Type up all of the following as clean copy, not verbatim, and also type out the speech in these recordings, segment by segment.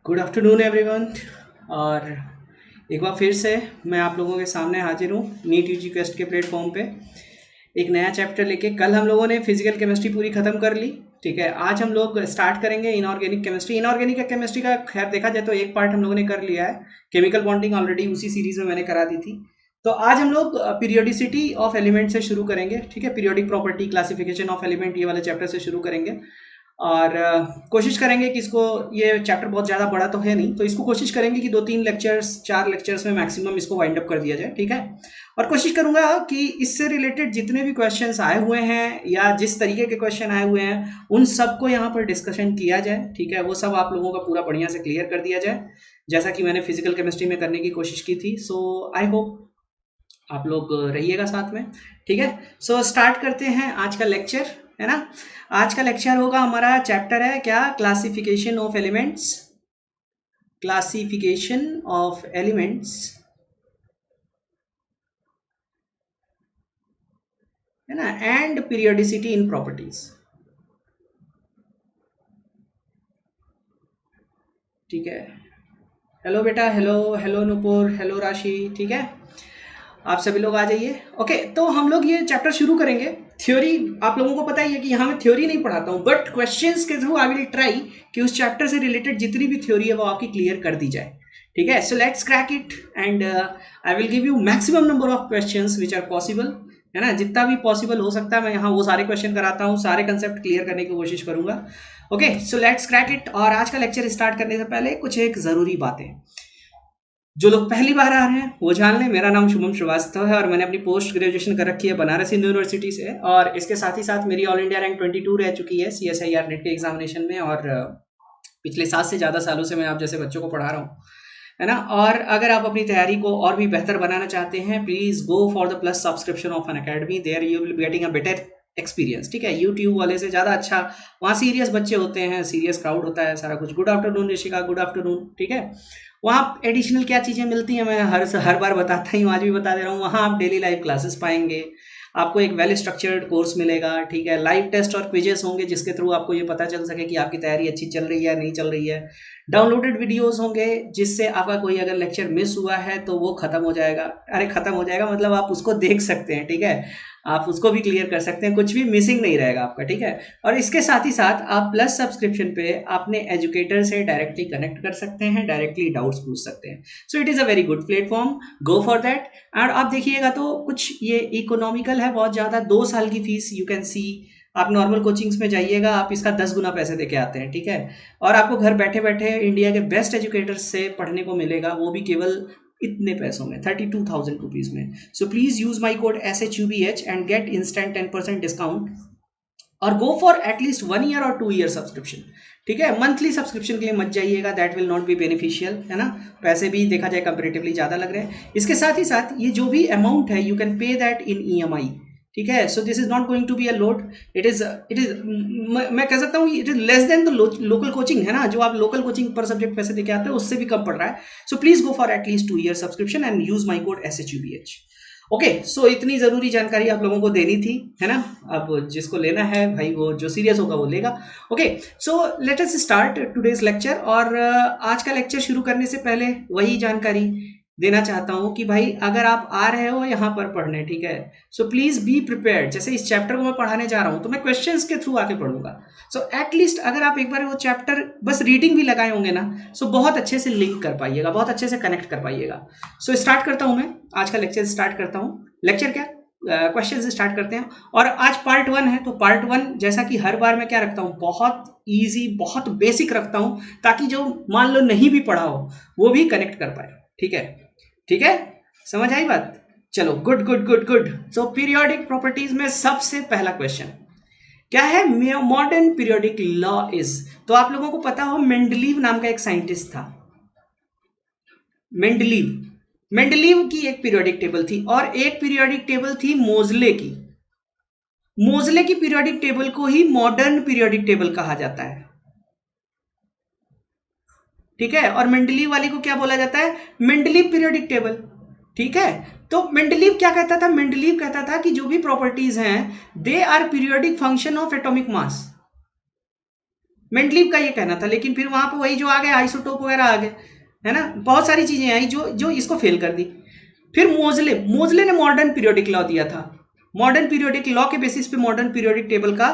Good afternoon everyone. और एक बार फिर से मैं आप लोगों के सामने हाजिर हूँ नीट यूजी क्वेस्ट के प्लेटफॉर्म पे एक नया चैप्टर लेके। कल हम लोगों ने फिजिकल केमिस्ट्री पूरी ख़त्म कर ली। ठीक है, आज हम लोग स्टार्ट करेंगे इनऑर्गेनिक केमिस्ट्री। इनऑर्गेनिक केमिस्ट्री का खैर देखा जाए तो एक पार्ट हम लोगों ने कर लिया है। केमिकल बॉन्डिंग ऑलरेडी उसी सीरीज में मैंने करा दी थी। तो आज हम लोग पीरियोडिसिटी ऑफ एलिमेंट से शुरू करेंगे। ठीक है, periodic property, classification of element, ये वाले चैप्टर से शुरू करेंगे। और कोशिश करेंगे कि इसको, ये चैप्टर बहुत ज़्यादा बड़ा तो है नहीं, तो इसको कोशिश करेंगे कि 2-3 लेक्चर्स 4 लेक्चर्स में मैक्सिमम इसको वाइंड अप कर दिया जाए। ठीक है, और कोशिश करूंगा कि इससे रिलेटेड जितने भी क्वेश्चंस आए हुए हैं या जिस तरीके के क्वेश्चन आए हुए हैं उन सबको यहाँ पर डिस्कशन किया जाए। ठीक है, वो सब आप लोगों का पूरा बढ़िया से क्लियर कर दिया जाए, जैसा कि मैंने फिजिकल केमिस्ट्री में करने की कोशिश की थी। सो आई होप आप लोग रहिएगा साथ में। ठीक है, सो स्टार्ट करते हैं आज का लेक्चर, है ना। आज का लेक्चर होगा, हमारा चैप्टर है क्या, classification of elements. Classification of elements, है ना, एंड पीरियोडिसिटी इन प्रॉपर्टीज। ठीक है, हेलो बेटा, हेलो हेलो नुपुर, हेलो राशि। ठीक है, आप सभी लोग आ जाइए। ओके, तो हम लोग ये चैप्टर शुरू करेंगे। थ्योरी आप लोगों को पता ही है कि यहाँ मैं थ्योरी नहीं पढ़ाता हूँ, बट क्वेश्चंस के थ्रू आई विल ट्राई कि उस चैप्टर से रिलेटेड जितनी भी थ्योरी है वो आपकी क्लियर कर दी जाए। ठीक है, so let's crack it and I will give you maximum number of questions which are possible, है ना। जितना भी पॉसिबल हो सकता है मैं यहाँ वो सारे क्वेश्चन कराता हूँ, सारे कंसेप्ट क्लियर करने की कोशिश करूंगा। Okay, so let's crack it. और आज का लेक्चर स्टार्ट करने से पहले कुछ एक ज़रूरी बातें, जो लोग पहली बार आ रहे हैं वो जान लें। मेरा नाम शुभम श्रीवास्तव है और मैंने अपनी पोस्ट ग्रेजुएशन कर रखी है बनारस हिंदू यूनिवर्सिटी से, और इसके साथ ही साथ मेरी ऑल इंडिया रैंक 22 रह चुकी है CSIR नेट के एग्जामिनेशन में। और पिछले 7 से ज़्यादा सालों से मैं आप जैसे बच्चों को पढ़ा रहा हूँ, है ना। और अगर आप अपनी तैयारी को और भी बेहतर बनाना चाहते हैं, please go for the plus subscription of Unacademy, there you will be getting a better experience. ठीक है, यूट्यूब वाले से ज़्यादा अच्छा, वहाँ सीरियस बच्चे होते हैं, सीरियस क्राउड होता है, सारा कुछ। Good afternoon Rishika, good afternoon. ठीक है, वहाँ एडिशनल क्या चीज़ें मिलती हैं मैं हर बार बताता ही हूँ, आज भी बता दे रहा हूँ। वहाँ आप डेली लाइव क्लासेस पाएंगे, आपको एक वेल स्ट्रक्चर्ड कोर्स मिलेगा। ठीक है, लाइव टेस्ट और क्विजेस होंगे जिसके थ्रू आपको ये पता चल सके कि आपकी तैयारी अच्छी चल रही है नहीं चल रही है। डाउनलोडेड वीडियोस होंगे जिससे आपका कोई अगर लेक्चर मिस हुआ है तो वो खत्म हो जाएगा। अरे खत्म हो जाएगा मतलब आप उसको देख सकते हैं। ठीक है, आप उसको भी क्लियर कर सकते हैं, कुछ भी मिसिंग नहीं रहेगा आपका। ठीक है, और इसके साथ ही साथ आप प्लस सब्सक्रिप्शन पे अपने एजुकेटर से डायरेक्टली कनेक्ट कर सकते हैं, डायरेक्टली डाउट्स पूछ सकते हैं। So it is a very good platform, go for that. और आप देखिएगा तो कुछ ये इकोनॉमिकल है बहुत ज़्यादा, 2 साल की फीस यू कैन सी। आप नॉर्मल कोचिंग्स में जाइएगा, आप इसका 10 गुना पैसे दे के आते हैं। ठीक है, और आपको घर बैठे बैठे इंडिया के बेस्ट एजुकेटर्स से पढ़ने को मिलेगा, वो भी केवल इतने पैसों में, 32,000 रुपीज़ में। So please use my code SHUBH and get instant 10% discount, और गो फॉर एटलीस्ट 1 ईयर और 2 ईयर सब्सक्रिप्शन। ठीक है, मंथली सब्सक्रिप्शन के लिए मत जाइएगा, that will not be beneficial, है ना। पैसे भी देखा जाए कंपेरेटिवली ज़्यादा लग रहे हैं। इसके साथ ही साथ ये जो भी अमाउंट है you can pay that in EMI। ठीक है, so this is not going to be a load, it is मैं कह सकता हूँ it is less than the local coaching, है ना, जो आप लोकल कोचिंग पर सब्जेक्ट पैसे देके आते हैं उससे भी कम पड़ रहा है। So please go for at least 2 year subscription and use my code SHUBH। Okay, so इतनी ज़रूरी जानकारी आप लोगों को देनी थी, है ना। अब जिसको लेना है भाई, वो जो सीरियस होगा वो लेगा। Okay, so let us start today's lecture. और आज का लेक्चर शुरू करने से पहले वही जानकारी देना चाहता हूँ कि भाई अगर आप आ रहे हो यहाँ पर पढ़ने, ठीक है, सो प्लीज़ बी प्रिपेयर्ड। जैसे इस चैप्टर को मैं पढ़ाने जा रहा हूँ तो मैं क्वेश्चंस के थ्रू आके पढ़ूंगा। सो एटलीस्ट अगर आप एक बार वो चैप्टर बस रीडिंग भी लगाए होंगे ना, सो बहुत अच्छे से लिंक कर पाइएगा, बहुत अच्छे से कनेक्ट कर पाइएगा। सो स्टार्ट करता हूँ, मैं आज का लेक्चर स्टार्ट करता हूँ। लेक्चर क्या, क्वेश्चन से स्टार्ट करते हैं। और आज पार्ट 1 है, तो पार्ट 1 जैसा कि हर बार मैं क्या रखता हूँ, बहुत ईजी, बहुत बेसिक रखता हूँ, ताकि जो मान लो नहीं भी पढ़ा हो वो भी कनेक्ट कर पाए। ठीक है, ठीक है, समझ आई बात। चलो, गुड गुड गुड गुड। सो पीरियोडिक प्रॉपर्टीज में सबसे पहला क्वेश्चन क्या है, मॉडर्न पीरियोडिक लॉ इज। तो आप लोगों को पता हो मेंडलीव नाम का एक साइंटिस्ट था, मेंडलीव। मेंडलीव की एक पीरियोडिक टेबल थी और एक पीरियोडिक टेबल थी मोजले की। मोजले की पीरियोडिक टेबल को ही मॉडर्न पीरियोडिक टेबल कहा जाता है। ठीक है, और मेंडलीव वाली को क्या बोला जाता है, मेंडलीव पीरियोडिक टेबल। ठीक है, तो मेंडलीव क्या कहता था, मेंडलीव कहता था कि जो भी प्रॉपर्टीज हैं they are periodic function of atomic mass. Mendeleev का ये कहना था, लेकिन फिर वहां पे वही जो आ गए आइसोटोप वगैरह आ गए, है ना, बहुत सारी चीजें आई जो जो इसको फेल कर दी। फिर मोजले ने मॉडर्न पीरियोडिक लॉ दिया था। मॉडर्न पीरियोडिक लॉ के बेसिस पे मॉडर्न पीरियोडिक टेबल का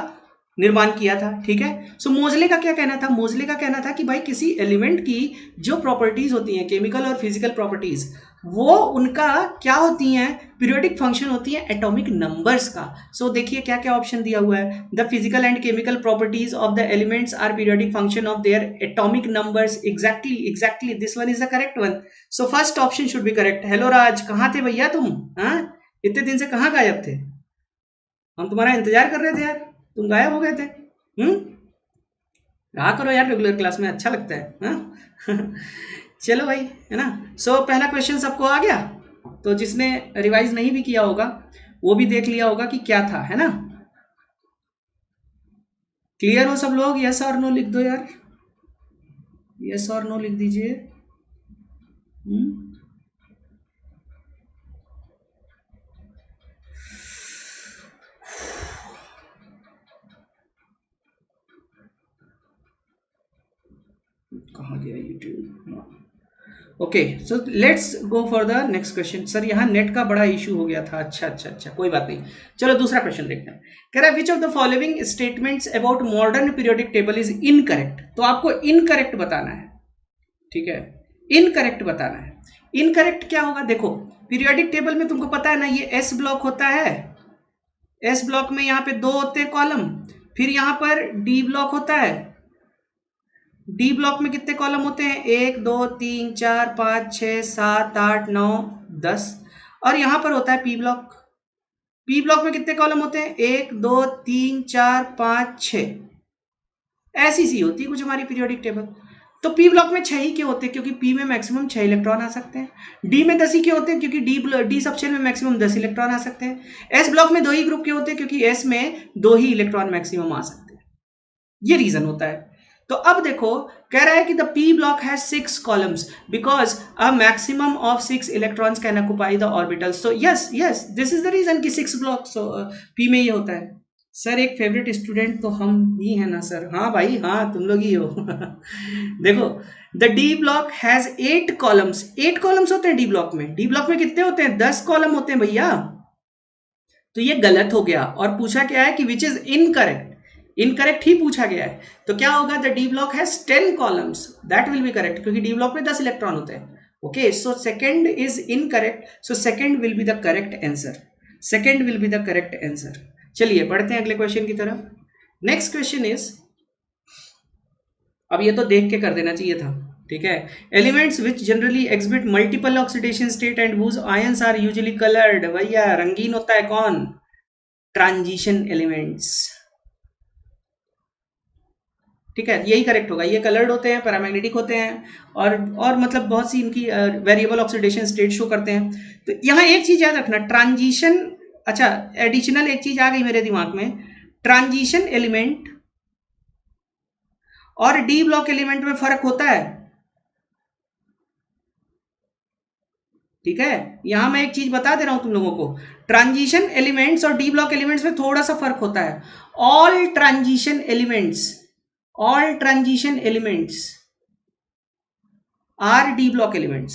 निर्माण किया था, ठीक है। सो मोजले का क्या कहना था? मोजले का कहना था कि भाई किसी एलिमेंट की जो प्रॉपर्टीज होती हैं, केमिकल और फिजिकल प्रॉपर्टीज, वो उनका क्या होती हैं? पीरियोडिक फंक्शन होती है एटॉमिक नंबर्स का। सो देखिए क्या क्या ऑप्शन दिया हुआ है। The physical and chemical properties of the elements are periodic function of their atomic numbers. Exactly this one is the correct one. So first option should be correct. Hello Raj, कहाँ थे भैया तुम? हाँ, इतने दिन से कहाँ गायब थे? हम तुम्हारा इंतजार कर रहे थे यार, तुम गायब हो गए थे। रहा करो यार रेगुलर क्लास में, अच्छा लगता है। हाँ? चलो भाई, है ना। सो पहला क्वेश्चन सबको आ गया, तो जिसने रिवाइज नहीं भी किया होगा वो भी देख लिया होगा कि क्या था, है ना। क्लियर हो सब लोग? यस और नो लिख दो यार, यस और नो लिख दीजिए। कहाँ गया YouTube? Okay, so let's go for the next question. Sir यहाँ नेट का बड़ा इशू हो गया था। अच्छा, कोई बात नहीं। चलो दूसरा क्वेश्चन देखते हैं। कह रहा है विच of the following statements about modern periodic table is incorrect. तो आपको इनकरेक्ट बताना है, ठीक है, इनकरेक्ट बताना है। इनकरेक्ट क्या होगा? देखो पीरियोडिक टेबल में तुमको पता है ना, ये एस ब्लॉक होता है। एस ब्लॉक में यहाँ पे 2 होते हैं कॉलम, फिर यहाँ पर डी ब्लॉक होता है। डी ब्लॉक में कितने कॉलम होते हैं? 1 2 3 4 5 6 7 8 9 10। और यहां पर होता है पी ब्लॉक। पी ब्लॉक में कितने कॉलम होते हैं? 1 2 3 4 5 6। ऐसी सी होती है कुछ हमारी पीरियोडिक टेबल। तो पी ब्लॉक में 6 ही क्यों होते हैं? क्योंकि पी में मैक्सिमम 6 इलेक्ट्रॉन आ सकते हैं। डी में 10 ही क्यों होते हैं? क्योंकि डी सबशेल में मैक्सिमम 10 इलेक्ट्रॉन आ सकते हैं। एस ब्लॉक में 2 ही ग्रुप क्यों होते हैं? क्योंकि एस में 2 ही इलेक्ट्रॉन मैक्सिमम आ सकते हैं। ये रीजन होता है। तो अब देखो, कह रहा है कि the P block has 6 columns because a maximum of 6 electrons can occupy the orbitals. तो yes this is the reason कि 6 ब्लॉक पी में ये होता है। सर एक फेवरेट स्टूडेंट तो हम ही है ना सर? हाँ भाई हाँ, तुम लोग ही हो। देखो the D block has 8 columns. 8 columns होते हैं डी ब्लॉक में। डी ब्लॉक में कितने होते हैं? 10 कॉलम होते हैं भैया। तो ये गलत हो गया। और पूछा क्या है कि विच इज इनकरेक्ट। इनकरेक्ट ही पूछा गया है। तो क्या होगा? The D block has 10 columns, that will be correct, क्योंकि डी ब्लॉक में 10 इलेक्ट्रॉन होते हैं। Okay, so second is incorrect, so second will be the correct answer. Second will be the correct answer. चलिए बढ़ते हैं अगले क्वेश्चन की तरफ। नेक्स्ट क्वेश्चन इज, अब ये तो देख के कर देना चाहिए था, ठीक है। Elements which generally exhibit multiple oxidation state and whose ions are usually coloured. भैया रंगीन होता है कौन? ट्रांजिशन एलिमेंट्स, ठीक है, यही करेक्ट होगा। ये कलर्ड होते हैं, पैरामैग्नेटिक होते हैं, और मतलब बहुत सी इनकी वेरिएबल ऑक्सीडेशन स्टेट शो करते हैं। तो यहाँ एक चीज याद रखना, ट्रांजिशन, अच्छा एडिशनल एक चीज आ गई मेरे दिमाग में, ट्रांजिशन एलिमेंट और डी ब्लॉक एलिमेंट में फर्क होता है, ठीक है। यहां मैं एक चीज बता दे रहा हूं तुम लोगों को, ट्रांजिशन एलिमेंट्स और डी ब्लॉक एलिमेंट्स में थोड़ा सा फर्क होता है। All transition elements are D block elements,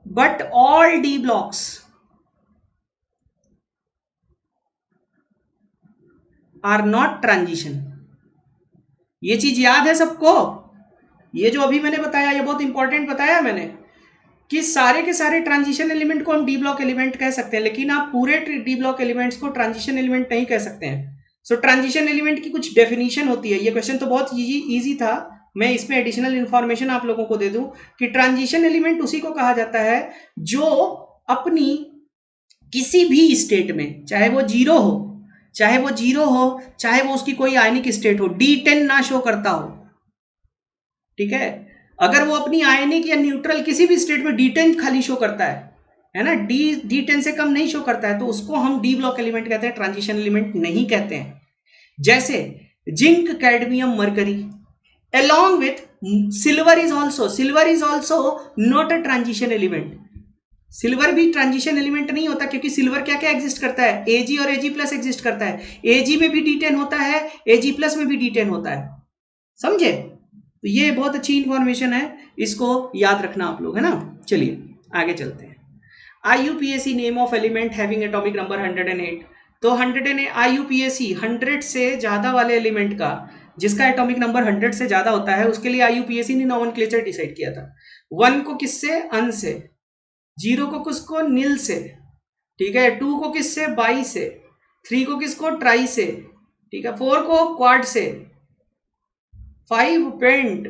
but all D blocks are not transition। ये चीज याद है सबको? ये जो अभी मैंने बताया ये बहुत इंपॉर्टेंट बताया मैंने, कि सारे के सारे ट्रांजिशन एलिमेंट को हम डी ब्लॉक एलिमेंट कह सकते हैं, लेकिन आप पूरे डी ब्लॉक एलिमेंट्स को ट्रांजिशन एलिमेंट नहीं कह सकते हैं। सो ट्रांजिशन एलिमेंट की कुछ डेफिनेशन होती है। ये क्वेश्चन तो बहुत इजी था, मैं इसमें एडिशनल इंफॉर्मेशन आप लोगों को दे दूं कि ट्रांजिशन एलिमेंट उसी को कहा जाता है जो अपनी किसी भी स्टेट में, चाहे वो जीरो हो, चाहे वो उसकी कोई आयनिक स्टेट हो, D10 ना शो करता हो, ठीक है। अगर वो अपनी आयनिक या न्यूट्रल किसी भी स्टेट में D10 खाली शो करता है ना, D10 से कम नहीं शो करता है, तो उसको हम डी ब्लॉक एलिमेंट कहते हैं, ट्रांजिशन एलिमेंट नहीं कहते हैं। जैसे zinc, cadmium, mercury, along with silver is also not a transition element, silver भी ट्रांजिशन एलिमेंट नहीं होता, क्योंकि सिल्वर क्या क्या एग्जिस्ट करता है, एजी और एजी प्लस एग्जिस्ट करता है, एजी में भी D10 होता है, एजी प्लस में भी D10 होता है, समझे? तो ये बहुत अच्छी इंफॉर्मेशन है, इसको याद रखना आप लोग, है ना। चलिए आगे चलते हैं। IUPAC name of element having atomic number 108। तो 108 IUPAC 100 से ज्यादा वाले एलिमेंट का जिसका एटॉमिक नंबर 100 से ज्यादा होता है उसके लिए IUPAC ने नोमेनक्लेचर डिसाइड किया था। 1 को किससे, अन से, 0 को किसको, नील से, ठीक है, 2 को किससे, बाई से, 3 को किसको, ट्राई से, ठीक है, 4 को क्वाड से, 5 पेंट,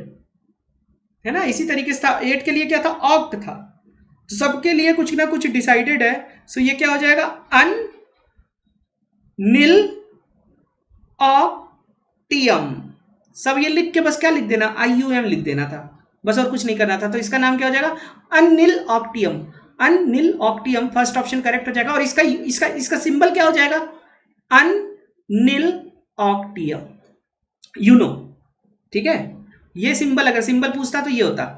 है ना। इसी तरीके से था 8 के लिए क्या था, ऑक्ट था। तो सबके लिए कुछ ना कुछ डिसाइडेड है। सो ये क्या हो जाएगा, अन नील ऑक्टियम। सब ये लिख के बस क्या लिख देना, IUM लिख देना था बस, और कुछ नहीं करना था। तो इसका नाम क्या हो जाएगा, अननील ऑक्टियम। अननील ऑक्टियम फर्स्ट ऑप्शन करेक्ट हो जाएगा। और इसका इसका इसका सिंबल क्या हो जाएगा, अननील ऑक्टियम, यू नो, ठीक है। ये सिंबल, अगर सिंबल पूछता तो ये होता,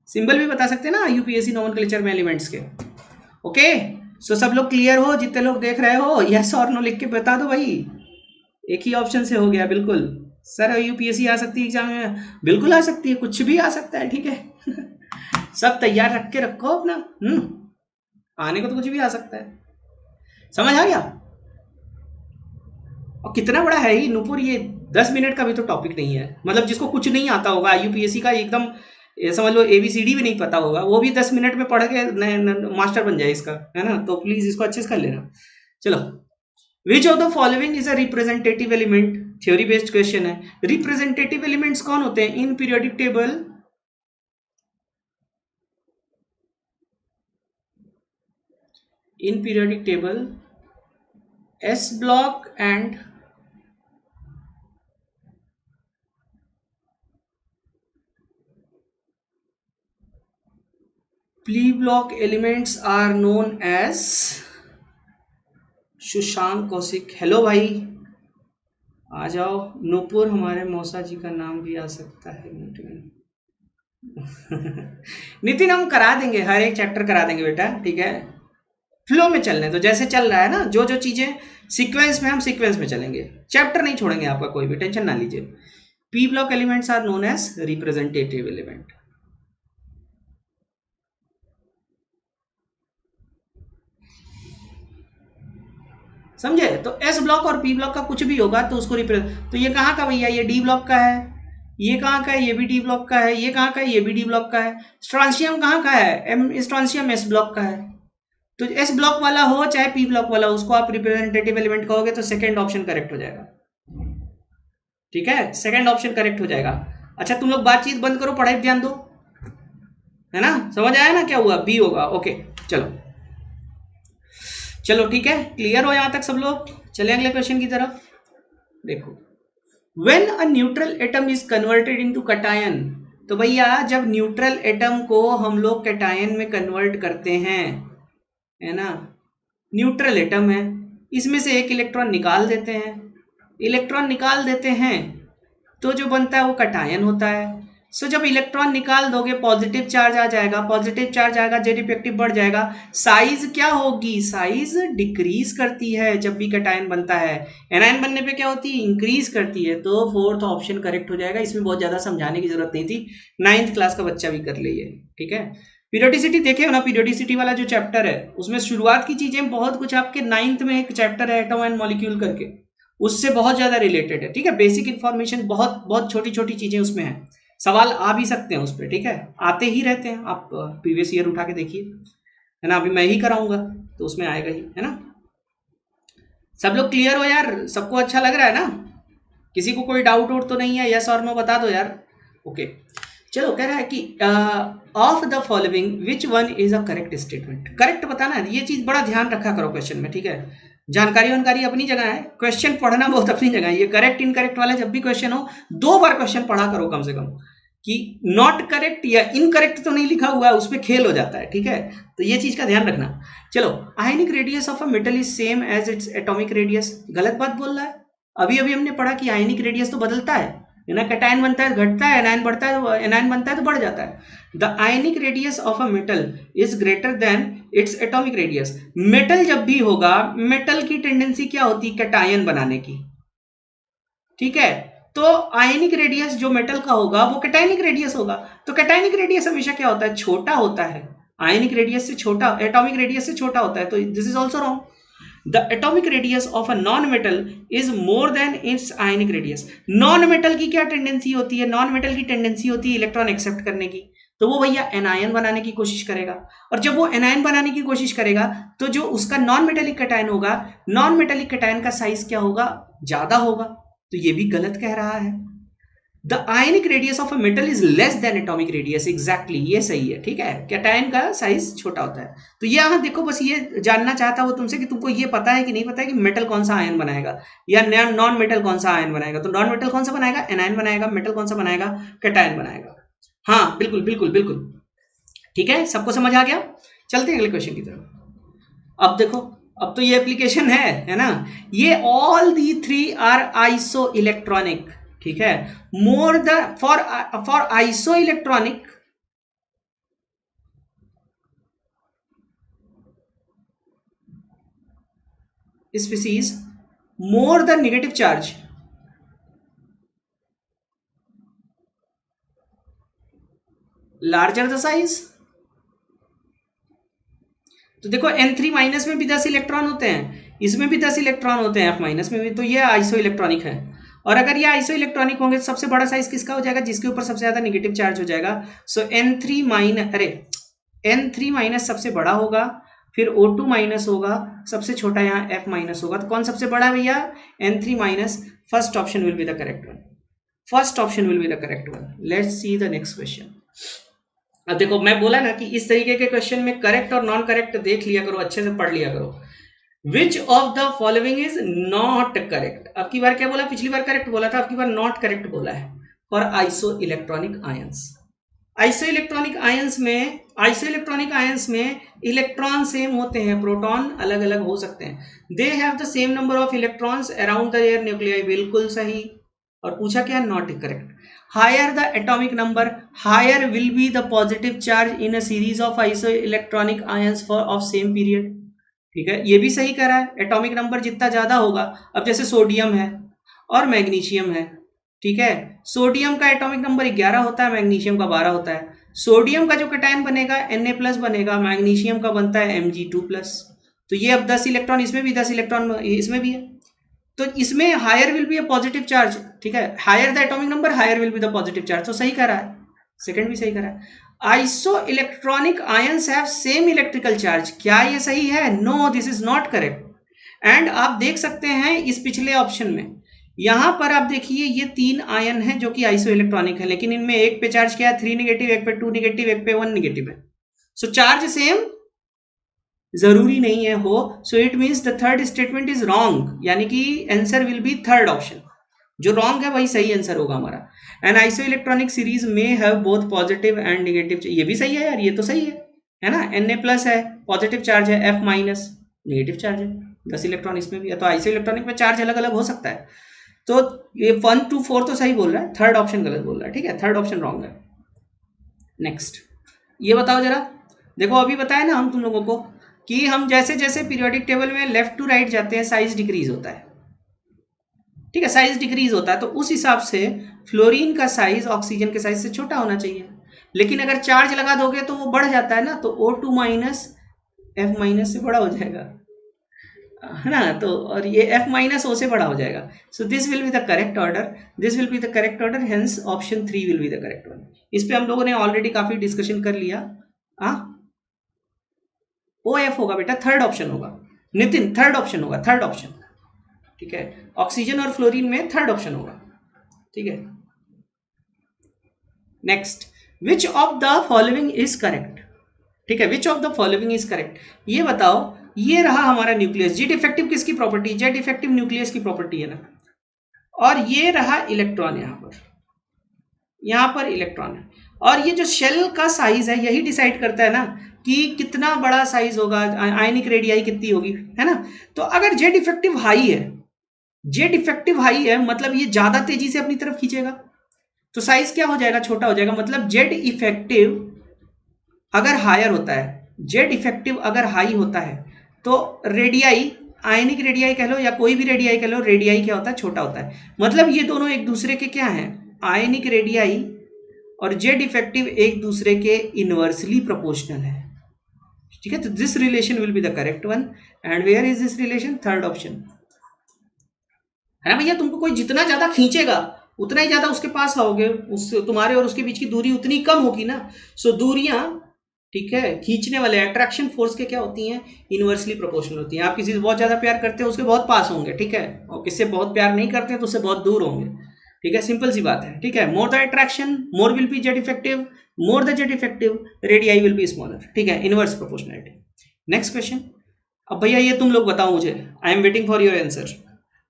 सिंबल भी बता सकते हैं ना IUPAC नोमेनक्लेचर में एलिमेंट्स के। ओके, सो सब लोग क्लियर हो, जितने लोग देख रहे हो यस और नो लिख के बता दो भाई। एक ही ऑप्शन से हो गया, बिल्कुल सर IUPAC आ सकती है एग्जाम में, बिल्कुल आ सकती है, कुछ भी आ सकता है, ठीक है। सब तैयार रख के रखो अपना, आने को तो कुछ भी आ सकता है, समझ आ गया। और कितना बड़ा है ही नूपुर, ये 10 मिनट का भी तो टॉपिक नहीं है। मतलब जिसको कुछ नहीं आता होगा IUPAC का, एकदम समझ लो ABCD भी नहीं पता होगा, वो भी 10 मिनट में पढ़ के मास्टर बन जाए इसका, है ना। तो प्लीज इसको अच्छे से कर लेना। चलो, विच of the following is a representative element, theory based question है। रिप्रेजेंटेटिव एलिमेंट्स कौन होते हैं in periodic table, in periodic table S block and P block elements are known as Sushant Kaushik, hello भाई आ जाओ। नूपुर, हमारे मौसा जी का नाम भी आ सकता है नितिन हम करा देंगे, हर एक चैप्टर करा देंगे बेटा, ठीक है। फ्लो में चलने तो जैसे चल रहा है ना, जो जो चीजें सीक्वेंस में, हम सीक्वेंस में चलेंगे, चैप्टर नहीं छोड़ेंगे आपका कोई भी, टेंशन ना लीजिए। P block elements are known as representative element। समझे? तो S ब्लॉक और P ब्लॉक का कुछ भी होगा तो उसको तो ये कहाँ का भैया, ये D ब्लॉक का है, ये कहाँ का है, ये भी D ब्लॉक का है, ये कहाँ का है, ये भी D ब्लॉक का है। स्ट्रांशियम कहाँ का है, स्ट्रांशियम S ब्लॉक का है। तो S ब्लॉक वाला हो चाहे P ब्लॉक वाला हो, उसको आप रिप्रेजेंटेटिव एलिमेंट कहोगे, तो सेकंड ऑप्शन करेक्ट हो जाएगा, ठीक है, सेकंड ऑप्शन करेक्ट हो जाएगा। अच्छा तुम लोग बातचीत बंद करो, पढ़ाई ध्यान दो, है ना, समझ आया ना क्या हुआ, बी होगा। ओके चलो चलो ठीक है, क्लियर हो यहां तक सब लोग। चले अगले क्वेश्चन की तरफ। देखो, when a neutral atom is converted into cation, तो भैया जब न्यूट्रल एटम को हम लोग कैटायन में कन्वर्ट करते हैं, है ना, न्यूट्रल एटम है, इसमें से एक इलेक्ट्रॉन निकाल देते हैं, इलेक्ट्रॉन निकाल देते हैं तो जो बनता है वो कटायन होता है। सो जब इलेक्ट्रॉन निकाल दोगे पॉजिटिव चार्ज आ जाएगा, पॉजिटिव चार्ज आएगा, जेड इफेक्टिव बढ़ जाएगा, साइज क्या होगी, साइज डिक्रीज करती है जब भी कैटायन बनता है। एनायन बनने पे क्या होती है, इंक्रीज करती है। तो फोर्थ ऑप्शन करेक्ट हो जाएगा, इसमें बहुत ज्यादा समझाने की जरूरत नहीं थी, 9th क्लास का बच्चा भी कर ले ये, ठीक है। पीरियोडिसिटी देखे हो ना, पीरियोडिसिटी वाला जो चैप्टर है उसमें शुरुआत की चीजें बहुत कुछ, आपके 9th में एक चैप्टर है एटम एंड मॉलिक्यूल करके, उससे बहुत ज्यादा रिलेटेड है, ठीक है। बेसिक इन्फॉर्मेशन बहुत बहुत छोटी छोटी चीजें उसमें है, सवाल आ भी सकते हैं उस पर, ठीक है, आते ही रहते हैं, आप प्रीवियस ईयर उठा के देखिए, है ना। अभी मैं ही कराऊंगा तो उसमें आएगा ही, है ना। सब लोग क्लियर हो यार, सबको अच्छा लग रहा है ना, किसी को कोई डाउट वोट तो नहीं है, यस और नो बता दो यार। ओके चलो, कह रहा है कि of the following which one is a correct statement, correct बताना है, ये चीज बड़ा ध्यान रखा करो क्वेश्चन में, ठीक है। जानकारी वानकारी अपनी जगह है, क्वेश्चन पढ़ना बहुत अपनी जगह है। ये करेक्ट इनकरेक्ट वाला जब भी क्वेश्चन हो 2 बार क्वेश्चन पढ़ा करो कम से कम, कि नॉट करेक्ट या इनकरेक्ट तो नहीं लिखा हुआ है, उसमें खेल हो जाता है, ठीक है। तो ये चीज का ध्यान रखना। चलो, ionic radius of a metal is same as its atomic radius, गलत बात बोल रहा है। अभी अभी हमने पढ़ा कि आयनिक रेडियस तो बदलता है, है ना, कैटायन बनता है घटता है, एनायन बढ़ता है, तो एनायन बनता है तो बढ़ जाता है। The ionic radius of a metal is greater than it's atomic radius. Metal जब भी होगा, मेटल की टेंडेंसी क्या होती है, कैटायन बनाने की, ठीक है। तो आयनिक रेडियस जो मेटल का होगा वो कैटायनिक रेडियस होगा। तो कैटायनिक रेडियस हमेशा क्या होता है, छोटा होता है, आयनिक रेडियस से छोटा, एटॉमिक रेडियस से छोटा होता है। तो this is also wrong. The atomic radius of a non-metal is more than its ionic radius. non-metal की क्या टेंडेंसी होती है, non-metal की टेंडेंसी होती है इलेक्ट्रॉन एक्सेप्ट करने की, तो वो भैया एनायन बनाने की कोशिश करेगा। और जब वो एनायन बनाने की कोशिश करेगा तो जो उसका नॉन मेटेलिक कैटायन होगा, नॉन मेटेलिक कैटायन का साइज क्या होगा, ज्यादा होगा। तो ये भी गलत कह रहा है। The ionic radius of a metal is less then atomic radius. Exactly, ये सही है, ठीक है, कैटायन का साइज छोटा होता है। तो ये यहाँ देखो, बस ये जानना चाहता वो तुमसे कि तुमको ये पता है कि नहीं पता है कि मेटल कौन सा आयन बनाएगा या नॉन मेटल कौन सा आयन बनाएगा। तो नॉन मेटल कौन सा बनाएगा, एनायन बनाएगा, मेटल कौन सा बनाएगा, कैटायन बनाएगा। हाँ बिल्कुल बिल्कुल बिल्कुल, ठीक है, सबको समझ आ गया। चलते हैं अगले क्वेश्चन की तरफ। अब देखो, अब तो ये एप्लीकेशन है ना, ये all the three are isoelectronic, ठीक है। More the for isoelectronic species, more the negative charge, larger the size. तो देखो N3 माइनस में भी 10 इलेक्ट्रॉन होते हैं, इसमें भी 10 इलेक्ट्रॉन होते हैं, F माइनस में भी, तो ये आइसो इलेक्ट्रॉनिक है। और अगर ये आइसो इलेक्ट्रॉनिक होंगे तो सबसे बड़ा साइज किसका हो जाएगा, जिसके ऊपर सबसे ज्यादा नेगेटिव चार्ज हो जाएगा। सो N3 माइनस, अरे N3 माइनस सबसे बड़ा होगा, फिर O2 माइनस होगा, सबसे छोटा यहाँ F माइनस होगा। तो कौन सबसे बड़ा है भैया, N3 minus. First option will be the correct one, first option will be the correct one. Let's see the next question. अब देखो, मैं बोला ना कि इस तरीके के क्वेश्चन में करेक्ट और नॉन करेक्ट देख लिया करो, अच्छे से पढ़ लिया करो। विच of the following is not correct. अब की बार क्या बोला, पिछली बार करेक्ट बोला था, अब की बार नॉट करेक्ट बोला है for isoelectronic ions. Isoelectronic ions में इलेक्ट्रॉन सेम होते हैं, प्रोटॉन अलग अलग हो सकते हैं। They have the same number of electrons around the their nuclei, बिल्कुल सही। और पूछा क्या, not correct. Higher the atomic number, higher will be the positive charge in a series of isoelectronic ions for of same period, ठीक है, ये भी सही कह रहा है। एटॉमिक नंबर जितना ज्यादा होगा, अब जैसे सोडियम है और मैग्नीशियम है, ठीक है, सोडियम का एटॉमिक नंबर 11 होता है, मैग्नीशियम का 12 होता है। सोडियम का जो कैटायन बनेगा Na+ बनेगा, मैग्नीशियम का बनता है Mg2+। तो ये अब 10 इलेक्ट्रॉन, इसमें भी 10 इलेक्ट्रॉन इसमें भी है, तो इसमें higher will be a positive charge, ठीक है, higher the atomic number higher will be the positive charge. तो सही कह रहा है, सेकंड भी सही कह रहा है। Isoelectronic ions have same electrical charge, क्या ये सही है, no, this is not correct. And आप देख सकते हैं इस पिछले ऑप्शन में, यहां पर आप देखिए ये 3 आयन है जो कि आइसो इलेक्ट्रॉनिक है, लेकिन इनमें एक पे चार्ज क्या है, 3 नेगेटिव, एक पे 2 नेगेटिव, एक पे 1 नेगेटिव है। सो चार्ज सेम जरूरी नहीं है हो। So it means the third statement is wrong, यानी कि answer will be third option, जो रॉन्ग है वही सही आंसर होगा हमारा। एंड आइसो इलेक्ट्रॉनिक सीरीज में have both positive and negative, ये भी सही है यार, ये तो सही है ना। Na+ है, पॉजिटिव चार्ज है, F- नेगेटिव चार्ज है, 10 इलेक्ट्रॉन इसमें भी है। तो आइसो इलेक्ट्रॉनिक में चार्ज अलग अलग हो सकता है। तो ये 1 to 4 तो सही बोल रहा है, थर्ड ऑप्शन गलत बोल रहा है, ठीक है, थर्ड ऑप्शन रॉन्ग है। नेक्स्ट, ये बताओ जरा, देखो अभी बताया ना हम तुम लोगों को कि हम जैसे जैसे पीरियोडिक टेबल में लेफ्ट टू राइट जाते हैं साइज डिक्रीज होता है, ठीक है, साइज डिक्रीज होता है। तो उस हिसाब से फ्लोरीन का साइज ऑक्सीजन के साइज से छोटा होना चाहिए, लेकिन अगर चार्ज लगा दोगे तो वो बढ़ जाता है ना, तो O2- F- से बड़ा हो जाएगा, है ना। तो और ये F- O से बड़ा हो जाएगा। So this will be the correct order, this will be the correct order, hence option 3 will be the correct one. इस पे हम लोगों ने ऑलरेडी काफी डिस्कशन कर लिया। OF होगा बेटा, थर्ड ऑप्शन होगा, नितिन थर्ड ऑप्शन होगा, थर्ड ऑप्शन, ठीक है, ऑक्सीजन और फ्लोरीन में थर्ड ऑप्शन होगा, ठीक है। Next, which of the following is correct, ठीक है, विच of the following is correct, ये बताओ। ये रहा हमारा न्यूक्लियस, जेड इफेक्टिव किसकी प्रॉपर्टी, जेड इफेक्टिव न्यूक्लियस की प्रॉपर्टी है ना। और ये रहा इलेक्ट्रॉन, यहां पर इलेक्ट्रॉन है। और ये जो शेल का साइज है यही डिसाइड करता है ना कि कितना बड़ा साइज होगा, आयनिक रेडियाई कितनी होगी, है ना। तो अगर जेड इफेक्टिव हाई है, जेड इफेक्टिव हाई है मतलब ये ज्यादा तेजी से अपनी तरफ खींचेगा, तो साइज क्या हो जाएगा, छोटा हो जाएगा। मतलब जेड इफेक्टिव अगर हायर होता है, जेड इफेक्टिव अगर हाई होता है तो रेडियाई, आयनिक रेडियाई कह लो या कोई भी रेडियाई कह लो, रेडियाई क्या होता है, छोटा होता है। मतलब ये दोनों एक दूसरे के क्या हैं, आयनिक रेडियाई और जेड इफेक्टिव एक दूसरे के इनवर्सली प्रोपोर्शनल है। ठीक है, तो this relation will be the correct one. And where is this relation, third option है ना भैया। तुमको कोई जितना ज्यादा खींचेगा उतना ही ज्यादा उसके पास आओगे, उस तुम्हारे और उसके बीच की दूरी उतनी कम होगी ना। सो दूरियां, ठीक है, खींचने वाले अट्रैक्शन फोर्स के क्या होती हैं, इनवर्सली प्रोपोर्शनल होती हैं। आप किसी से बहुत ज्यादा प्यार करते हैं उसके बहुत पास होंगे, ठीक है, और किससे बहुत प्यार नहीं करते हैं तो उससे बहुत दूर होंगे। ठीक है, सिंपल सी बात है। ठीक है, more the attraction more will be Z effective, more the Z effective radii will be smaller. ठीक है, इनवर्स प्रोपोर्शनलिटी। Next question. अब भैया ये तुम लोग बताओ मुझे, I am waiting for your answer.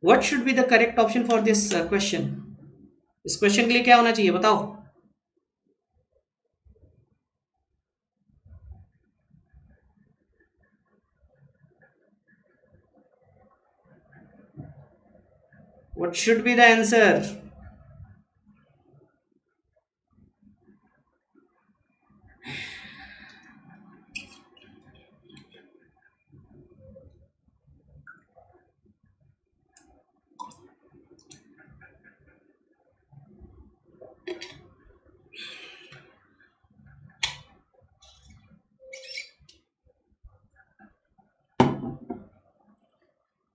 What should be the correct option for this question. इस क्वेश्चन के लिए क्या होना चाहिए बताओ। What should be the answer.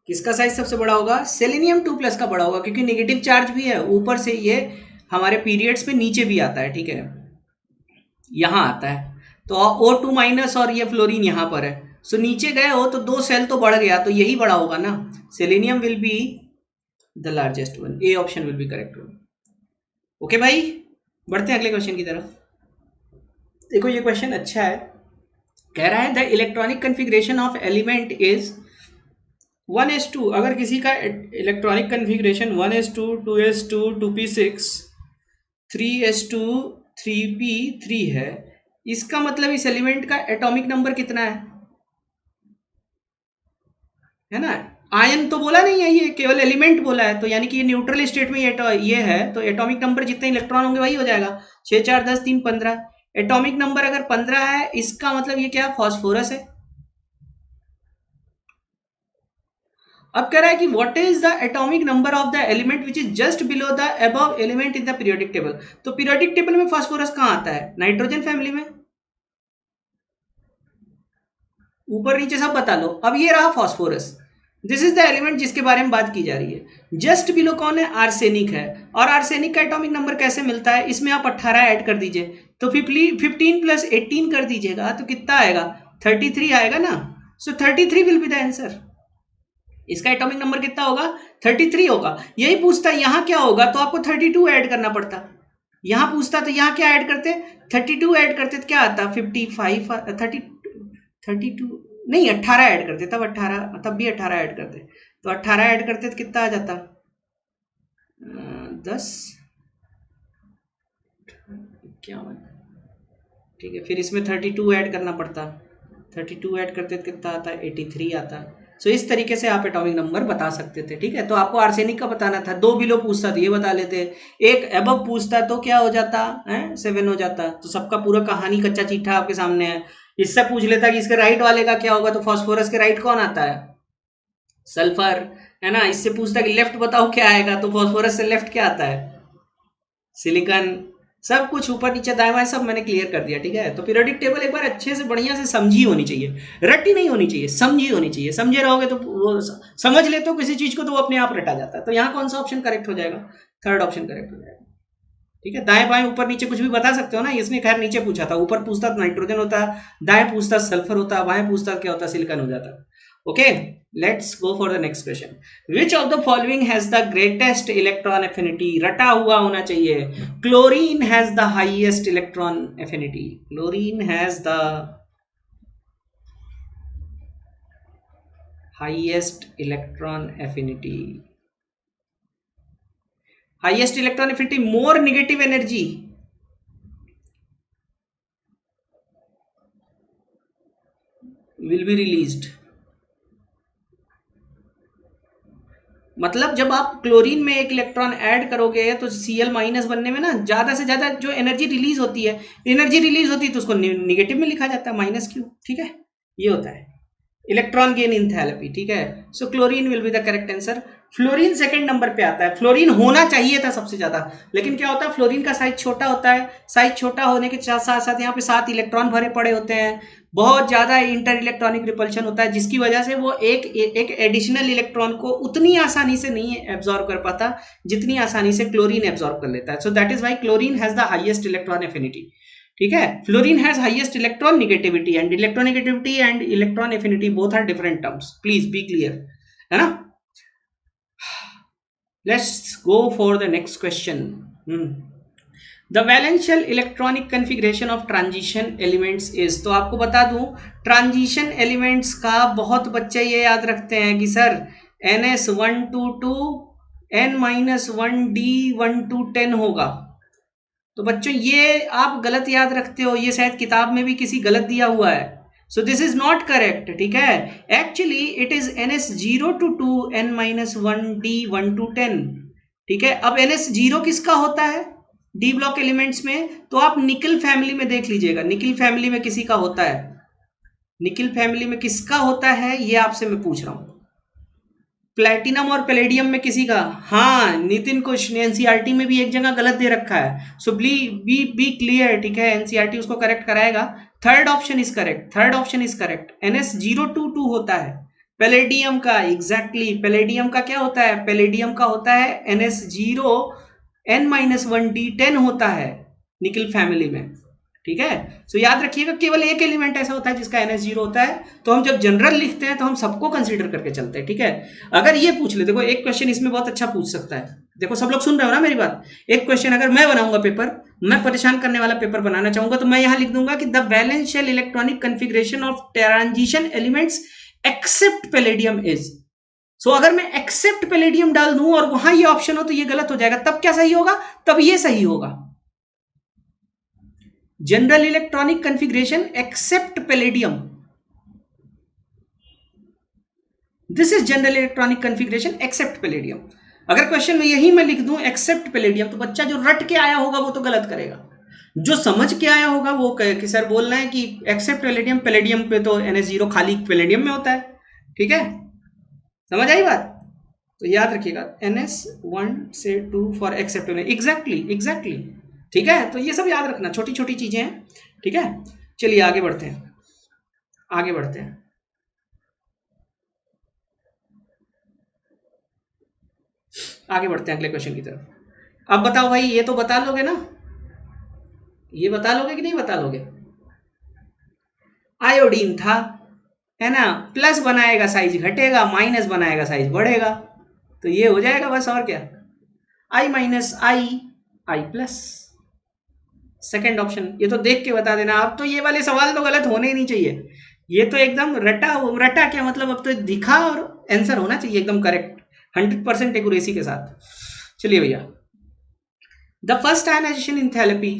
किसका साइज सबसे बड़ा होगा, सेलेनियम 2+ का बड़ा होगा, क्योंकि नेगेटिव चार्ज भी है ऊपर से, ये हमारे पीरियड्स पे नीचे भी आता है। ठीक है, यहाँ आता है तो O2- और ये फ्लोरीन यहाँ पर है। सो नीचे गए हो तो 2 सेल तो बढ़ गया, तो यही बड़ा होगा ना। Selenium will be the largest one, A option will be correct one. Okay भाई, बढ़ते हैं अगले क्वेश्चन की तरफ। देखो ये क्वेश्चन अच्छा है, कह रहा है the electronic configuration of element is 1s2। अगर किसी का electronic configuration 1s2, 2s2, 2p6, 3s2, 3p3 है, इसका मतलब इस एलिमेंट का एटॉमिक नंबर कितना है ना। आयन तो बोला नहीं है, ये केवल एलिमेंट बोला है, तो यानी कि ये न्यूट्रल स्टेट में ये है, तो एटॉमिक नंबर जितने इलेक्ट्रॉन होंगे वही हो जाएगा, 6 4 10 3 15। एटॉमिक नंबर अगर 15 है, इसका मतलब ये क्या, फॉस्फोरस है। अब कह रहा है कि what is the atomic number of the element which is just below the above element in the periodic table. तो पीरियोडिक टेबल में फास्फोरस कहां आता है, नाइट्रोजन फैमिली में। ऊपर नीचे सब बता लो। अब ये रहा phosphorus, this is the element जिसके बारे में बात की जा रही है। जस्ट बिलो कौन है, आर्सेनिक है। और आर्सेनिक का एटॉमिक नंबर कैसे मिलता है, इसमें आप 18 ऐड कर दीजिए, तो 15 + 18 कर दीजिएगा तो कितना आएगा, 33 आएगा ना। सो 33 विल बी द आंसर। इसका एटॉमिक नंबर कितना होगा, 33 होगा। यही पूछता यहाँ क्या होगा, तो आपको 32 ऐड करना पड़ता। यहाँ पूछता तो यहाँ क्या ऐड करते, 32 ऐड करते तो क्या आता, 55 32 नहीं, 18 ऐड करते, तब 18, तब भी 18 ऐड करते, तो 18 ऐड करते तो कितना आ जाता, 10 51। ठीक है, फिर इसमें 32 ऐड करना पड़ता, 32 ऐड करते तो कितना आता है, 83 आता। सो इस तरीके से आप एटॉमिक नंबर बता सकते थे। ठीक है, तो आपको आर्सेनिक का बताना था, 2 बिलो पूछता तो ये बता लेते, एक एबव पूछता तो क्या हो जाता है, 7 हो जाता। तो सबका पूरा कहानी कच्चा चिट्ठा आपके सामने है। इससे पूछ लेता कि इसके राइट वाले का क्या होगा, तो फास्फोरस के राइट कौन आता है, सल्फर, है ना। इससे पूछता कि लेफ्ट बताओ क्या आएगा, तो फास्फोरस से लेफ्ट क्या आता है, सिलिकॉन। सब कुछ ऊपर नीचे दाएं बाएं सब मैंने क्लियर कर दिया। ठीक है, तो पीरियोडिक टेबल एक बार अच्छे से बढ़िया से समझी होनी चाहिए, रटी नहीं होनी चाहिए, समझी होनी चाहिए। समझे रहोगे तो वो समझ लेते हो किसी चीज को तो वो अपने आप रटा जाता है। तो यहाँ कौन सा ऑप्शन करेक्ट हो जाएगा, थर्ड ऑप्शन करेक्ट हो जाएगा। ठीक है, दाएं बाएं ऊपर नीचे कुछ भी बता सकते हो ना। इसने खैर नीचे पूछा था, ऊपर पूछता तो नाइट्रोजन होता, दाएं पूछता सल्फर होता, बाएं पूछता क्या होता, सिलिकॉन हो जाता। Okay, let's go for the next question. Which of the following has the greatest electron affinity, रटा हुआ होना चाहिए। Chlorine has the highest electron affinity, chlorine has the highest electron affinity, highest electron affinity, more negative energy will be released। मतलब जब आप chlorine में एक electron add करोगे तो Cl माइनस बनने में ना ज़्यादा से ज़्यादा जो एनर्जी रिलीज होती है तो उसको निगेटिव में लिखा जाता है माइनस क्यू, ठीक है, ये होता है इलेक्ट्रॉन गेन इंथैल्पी, ठीक है। So chlorine will be the correct answer. Fluorine second number पे आता है। फ्लोरीन होना चाहिए था सबसे ज्यादा, लेकिन क्या होता है फ्लोरीन का साइज छोटा होता है। साइज छोटा होने के साथ साथ यहाँ पे 7 इलेक्ट्रॉन भरे पड़े होते हैं, बहुत ज्यादा इंटर इलेक्ट्रॉनिक रिपल्शन होता है, जिसकी वजह से वो एक एडिशनल इलेक्ट्रॉन को उतनी आसानी से नहीं एब्जॉर्व कर पाता जितनी आसानी से क्लोरीन एब्जॉर्व कर लेता है। So that is why chlorine has the highest electron affinity, ठीक है। Fluorine has highest electronegativity and electron affinity both are different terms, please be clear, है ना। Let's go for the next question. The वैलेंशियल electronic configuration of transition elements is, तो आपको बता दूं transition elements का बहुत बच्चे ये याद रखते हैं कि सर NS122 N-1D1 to 10 होगा। तो बच्चों ये आप गलत याद रखते हो, ये शायद किताब में भी किसी गलत दिया हुआ है। So this is not correct, ठीक है। Actually it is NS0 to 2 N-1D1 to 10, ठीक है। अब NS0 किसका होता है डी ब्लॉक एलिमेंट्स में, तो आप निकल फैमिली में देख लीजिएगा, निकल फैमिली में किसी का होता है, निकल फैमिली में किसका होता है ये आपसे मैं पूछ रहा हूं। प्लेटिनम और पैलेडियम में किसी का, हाँ नितिन को एनसीईआरटी में भी एक जगह गलत दे रखा है। सो बी क्लियर, ठीक है, एनसीईआरटी उसको करेक्ट कराएगा। Third option is correct, third option is correct. NS0 to 2 होता है पैलेडियम का, एग्जैक्टली पैलेडियम का क्या होता है, पैलेडियम का होता है NS0 N-1D10 होता है निकल फैमिली में, ठीक है। सो याद रखिएगा केवल एक एलिमेंट ऐसा होता है जिसका NS0 होता है, तो हम जब जनरल लिखते हैं तो हम सबको कंसीडर करके चलते हैं, ठीक है। अगर ये पूछ ले, देखो एक क्वेश्चन इसमें बहुत अच्छा पूछ सकता है, देखो सब लोग सुन रहे हो ना मेरी बात। एक क्वेश्चन अगर मैं बनाऊंगा पेपर, मैं परेशान करने वाला पेपर बनाना चाहूंगा, तो मैं यहां लिख दूंगा कि the वैलेंशियल electronic configuration of transition elements except palladium is. So अगर मैं एक्सेप्ट पैलेडियम डाल दूं और वहां ये ऑप्शन हो तो ये गलत हो जाएगा, तब क्या सही होगा, तब ये सही होगा। General electronic configuration except palladium, this is general electronic configuration except palladium. अगर क्वेश्चन में यही मैं लिख दूं एक्सेप्ट पैलेडियम, तो बच्चा जो रट के आया होगा वो तो गलत करेगा, जो समझ के आया होगा वो कहे कि सर बोलना है कि एक्सेप्ट पैलेडियम, पैलेडियम पे तो NS0 खाली पैलेडियम में होता है, ठीक है, समझ आई बात। तो याद रखिएगा NS1 से 2 फॉर एक्सेप्ट, एग्जैक्टली, ठीक है। तो ये सब याद रखना, छोटी छोटी चीजें हैं, ठीक है। चलिए आगे बढ़ते हैं, आगे बढ़ते हैं। आगे बढ़ते हैं अगले क्वेश्चन की तरफ। अब बताओ भाई, ये तो बता लोगे ना, ये बता लोगे कि नहीं बता लोगे। आयोडीन था, है ना, प्लस बनाएगा साइज घटेगा, माइनस बनाएगा साइज बढ़ेगा, तो ये हो जाएगा बस, और क्या, I-, सेकेंड ऑप्शन। ये तो देख के बता देना। अब तो ये वाले सवाल तो गलत होने ही नहीं चाहिए, ये तो एकदम रटा क्या मतलब, अब तो दिखा और आंसर होना चाहिए एकदम करेक्ट 100% एक्यूरेसी के साथ। चलिए भैया, द फर्स्ट आयनाइजेशन इंथैल्पी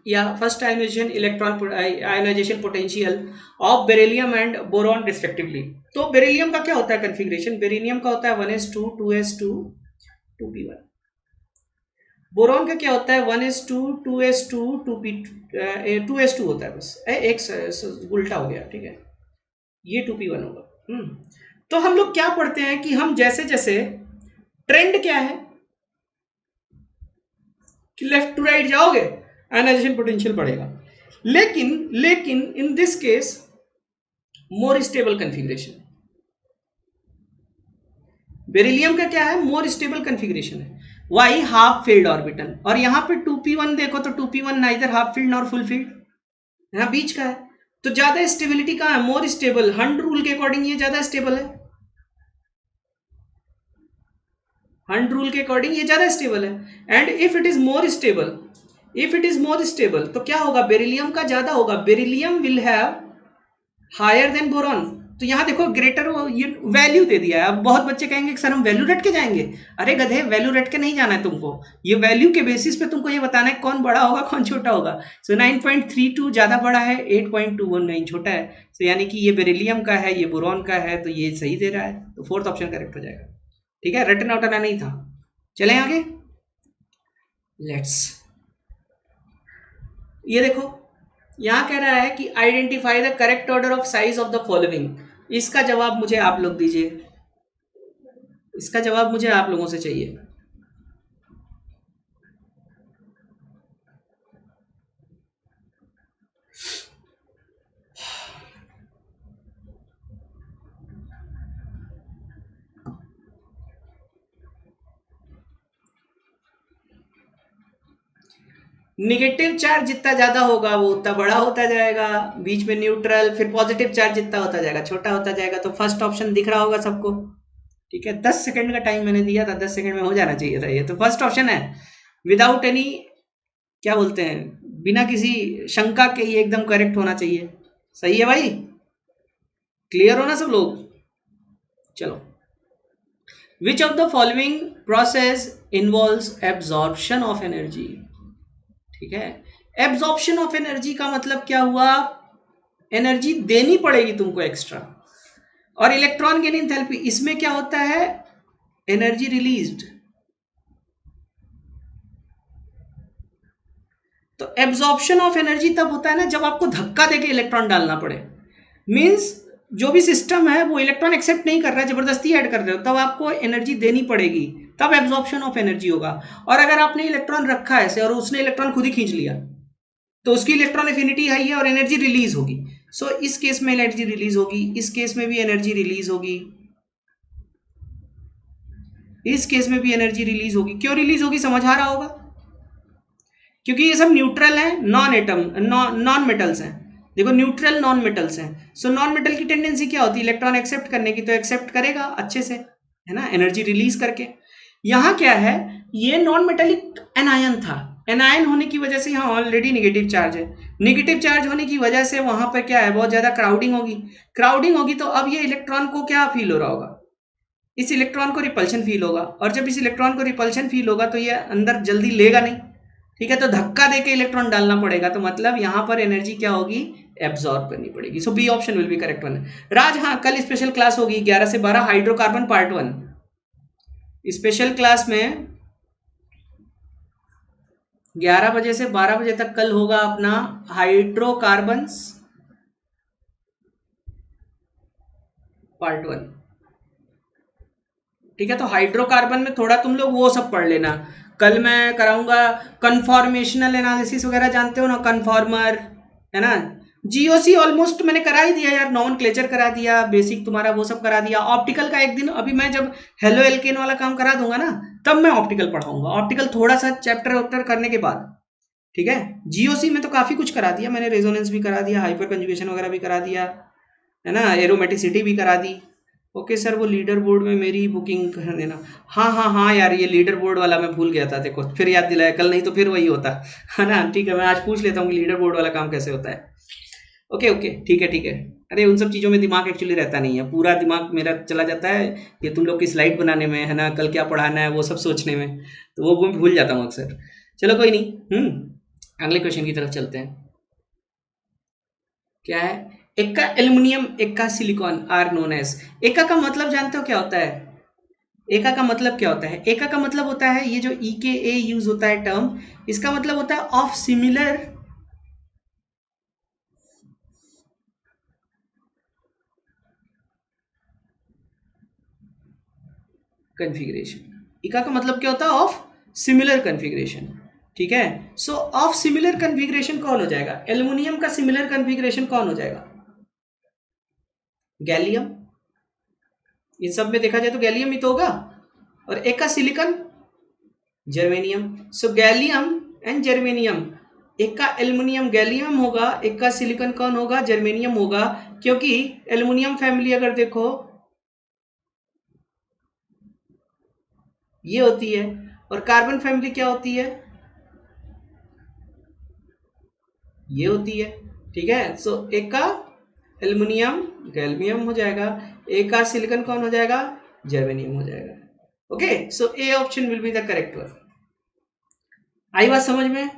या first ionisation electron ionisation potential of beryllium and boron respectively. तो बेरिलियम का क्या होता है कन्फिग्रेशन, बेरिलियम का होता है 1s2 2s2 2p1। बोरॉन का क्या होता है 1s2 2s2 2s2 होता है, बस एक उल्टा हो गया, ठीक है, ये 2p1 होगा। तो हम लोग क्या पढ़ते हैं कि हम जैसे जैसे ट्रेंड क्या है कि लेफ्ट टू राइट जाओगे आयनाइजेशन पोटेंशियल बढ़ेगा, लेकिन in this case more stable configuration. Beryllium का क्या है, मोर स्टेबल कन्फिग्रेशन है, वाई हाफ फील्ड ऑर्बिटल। और यहां पे 2p1 देखो तो 2p1 neither half field nor full field, यहां बीच का है, तो ज्यादा स्टेबिलिटी कहां है, मोर स्टेबल। हंड रूल के अकॉर्डिंग ये ज्यादा स्टेबल है, हंड रूल के अकॉर्डिंग ये ज्यादा स्टेबल है। And if it is more stable, तो क्या होगा, बेरिलियम का ज्यादा होगा, beryllium will have higher than boron. तो यहां देखो ग्रेटर ये वैल्यू दे दिया है। अब बहुत बच्चे कहेंगे सर हम वैल्यू रट के जाएंगे, अरे गधे वैल्यू रट के नहीं जाना है तुमको, ये वैल्यू के बेसिस पे तुमको ये बताना है कौन बड़ा होगा कौन छोटा होगा। सो 9.32 ज्यादा बड़ा है, 8.219 छोटा है, तो यानी कि ये बेरिलियम का है, ये बोरॉन का है, तो ये सही दे रहा है, तो फोर्थ ऑप्शन करेक्ट हो जाएगा। ठीक है, रटना उटना नहीं था। चलें आगे, लेट्स, ये देखो यहां कह रहा है कि identify the correct order of size of the following. इसका जवाब मुझे आप लोग दीजिए, इसका जवाब मुझे आप लोगों से चाहिए। निगेटिव चार्ज जितना ज्यादा होगा वो उतना बड़ा होता जाएगा, बीच में न्यूट्रल, फिर पॉजिटिव चार्ज जितना होता जाएगा छोटा होता जाएगा। तो फर्स्ट ऑप्शन दिख रहा होगा सबको, ठीक है। 10 सेकंड का टाइम मैंने दिया था, 10 सेकंड में हो जाना चाहिए था ये। तो फर्स्ट ऑप्शन है विदाउट एनी, क्या बोलते हैं, बिना किसी शंका के ये एकदम करेक्ट होना चाहिए। सही है भाई, क्लियर हो ना सब लोग? चलो, विच of the following process involves absorption of energy. ठीक है, एब्जॉर्प्शन ऑफ एनर्जी का मतलब क्या हुआ, एनर्जी देनी पड़ेगी तुमको एक्स्ट्रा। और इलेक्ट्रॉन गेन एंथैल्पी, इसमें क्या होता है, एनर्जी रिलीज्ड। तो एब्जॉर्प्शन ऑफ एनर्जी तब होता है ना जब आपको धक्का देके इलेक्ट्रॉन डालना पड़े, मींस जो भी सिस्टम है वो इलेक्ट्रॉन एक्सेप्ट नहीं कर रहा है, जबरदस्ती ऐड कर रहे हो, तब आपको एनर्जी देनी पड़ेगी, तब एब्जॉर्प्शन ऑफ एनर्जी होगा। और अगर आपने इलेक्ट्रॉन रखा है ऐसे और उसने इलेक्ट्रॉन खुद ही खींच लिया, तो उसकी इलेक्ट्रॉन एफिनिटी हाई है और एनर्जी रिलीज होगी। सो इस केस में एनर्जी रिलीज होगी, इस केस में भी एनर्जी रिलीज होगी, इस केस में भी एनर्जी रिलीज होगी। क्यों रिलीज होगी समझ आ रहा होगा, क्योंकि ये सब न्यूट्रल है, नॉन एटम, नॉन मेटल्स हैं। देखो न्यूट्रल नॉन मेटल्स हैं, सो नॉन मेटल की टेंडेंसी क्या होती है, इलेक्ट्रॉन एक्सेप्ट करने की, तो एक्सेप्ट करेगा अच्छे से, है ना, एनर्जी रिलीज करके। यहाँ क्या है, ये नॉन मेटेलिक एनायन था, एनायन होने की वजह से यहाँ ऑलरेडी नेगेटिव चार्ज है, नेगेटिव चार्ज होने की वजह से वहां पर क्या है, बहुत ज्यादा क्राउडिंग होगी, क्राउडिंग होगी तो अब ये इलेक्ट्रॉन को क्या फील हो रहा होगा, इस इलेक्ट्रॉन को रिपल्शन फील होगा, और जब इस इलेक्ट्रॉन को रिपल्शन फील होगा तो ये अंदर जल्दी लेगा नहीं, ठीक है, तो धक्का देके इलेक्ट्रॉन डालना पड़ेगा। तो मतलब यहां पर एनर्जी क्या होगी, एब्जॉर्ब करनी पड़ेगी। So B option will be correct one. Raj, हाँ कल स्पेशल क्लास होगी 11 से 12, हाइड्रोकार्बन पार्ट 1 स्पेशल क्लास में 11 बजे से 12 बजे तक कल होगा अपना हाइड्रोकार्बन्स पार्ट 1, ठीक है। तो हाइड्रोकार्बन में थोड़ा तुम लोग वो सब पढ़ लेना, कल मैं कराऊंगा कन्फॉर्मेशनल एनालिसिस वगैरह, जानते हो ना, कन्फॉर्मर, है ना, जीओसी ऑलमोस्ट मैंने करा ही दिया यार, नॉमेनक्लेचर करा दिया, बेसिक तुम्हारा वो सब करा दिया। ऑप्टिकल का एक दिन, अभी मैं जब हेलो एल्केन वाला काम करा दूंगा ना, तब मैं ऑप्टिकल पढ़ाऊंगा, ऑप्टिकल थोड़ा सा चैप्टर वैप्टर करने के बाद, ठीक है। जीओसी में तो काफी कुछ करा दिया मैंने, रेजोनेंस भी करा दिया, हाइपर कंजुगेशन वगैरह भी करा दिया, है ना, एरोमेटिसिटी भी करा दी। ओके सर, वो लीडर बोर्ड में मेरी बुकिंग कर देना। हाँ हाँ हाँ यार, ये लीडर बोर्ड वाला मैं भूल गया था, देखो फिर याद दिलाया, कल नहीं तो फिर वही होता, है ना। ठीक है, मैं आज पूछ लेता हूँ कि लीडर बोर्ड वाला काम कैसे होता है। ओके ओके, ठीक है ठीक है। अरे उन सब चीज़ों में दिमाग एक्चुअली रहता नहीं है, पूरा दिमाग मेरा चला जाता है ये तुम लोग की स्लाइड बनाने में, है ना, कल क्या पढ़ाना है वो सब सोचने में, तो वो मैं भूल जाता हूँ अक्सर। चलो कोई नहीं, अगले क्वेश्चन की तरफ चलते हैं। क्या है, एक्का एल्युमिनियम, एक्का सिलिकॉन आर नोन एज। एक्का का मतलब जानते हो क्या होता है, एका का मतलब क्या होता है, एका का मतलब होता है, ये जो ई के ए यूज होता है टर्म, इसका मतलब होता है ऑफ सिमिलर कन्फिग्रेशन। इका का मतलब क्या होता है, ऑफ सिमिलर कन्फिग्रेशन, ठीक है। सो ऑफ सिमिलर कन्फिग्रेशन कौन हो जाएगा, एल्युमिनियम का सिमिलर कन्फिग्रेशन कौन हो जाएगा, गैलियम। इन सब में देखा जाए तो गैलियम ही तो होगा, और एक का silicon, germanium. So gallium and germanium, एक का एल्युमिनियम गैलियम होगा, एक का सिलिकॉन कौन होगा, जर्मेनियम होगा। क्योंकि एल्युमिनियम फैमिली अगर देखो ये होती है, और कार्बन फैमिली क्या होती है, ये होती है, ठीक है। सो एक का एल्युमिनियम गैलियम हो जाएगा, एक का सिलिकॉन कौन हो जाएगा, जर्मेनियम हो जाएगा। Okay, so A option will be the correct one. आई बात समझ में?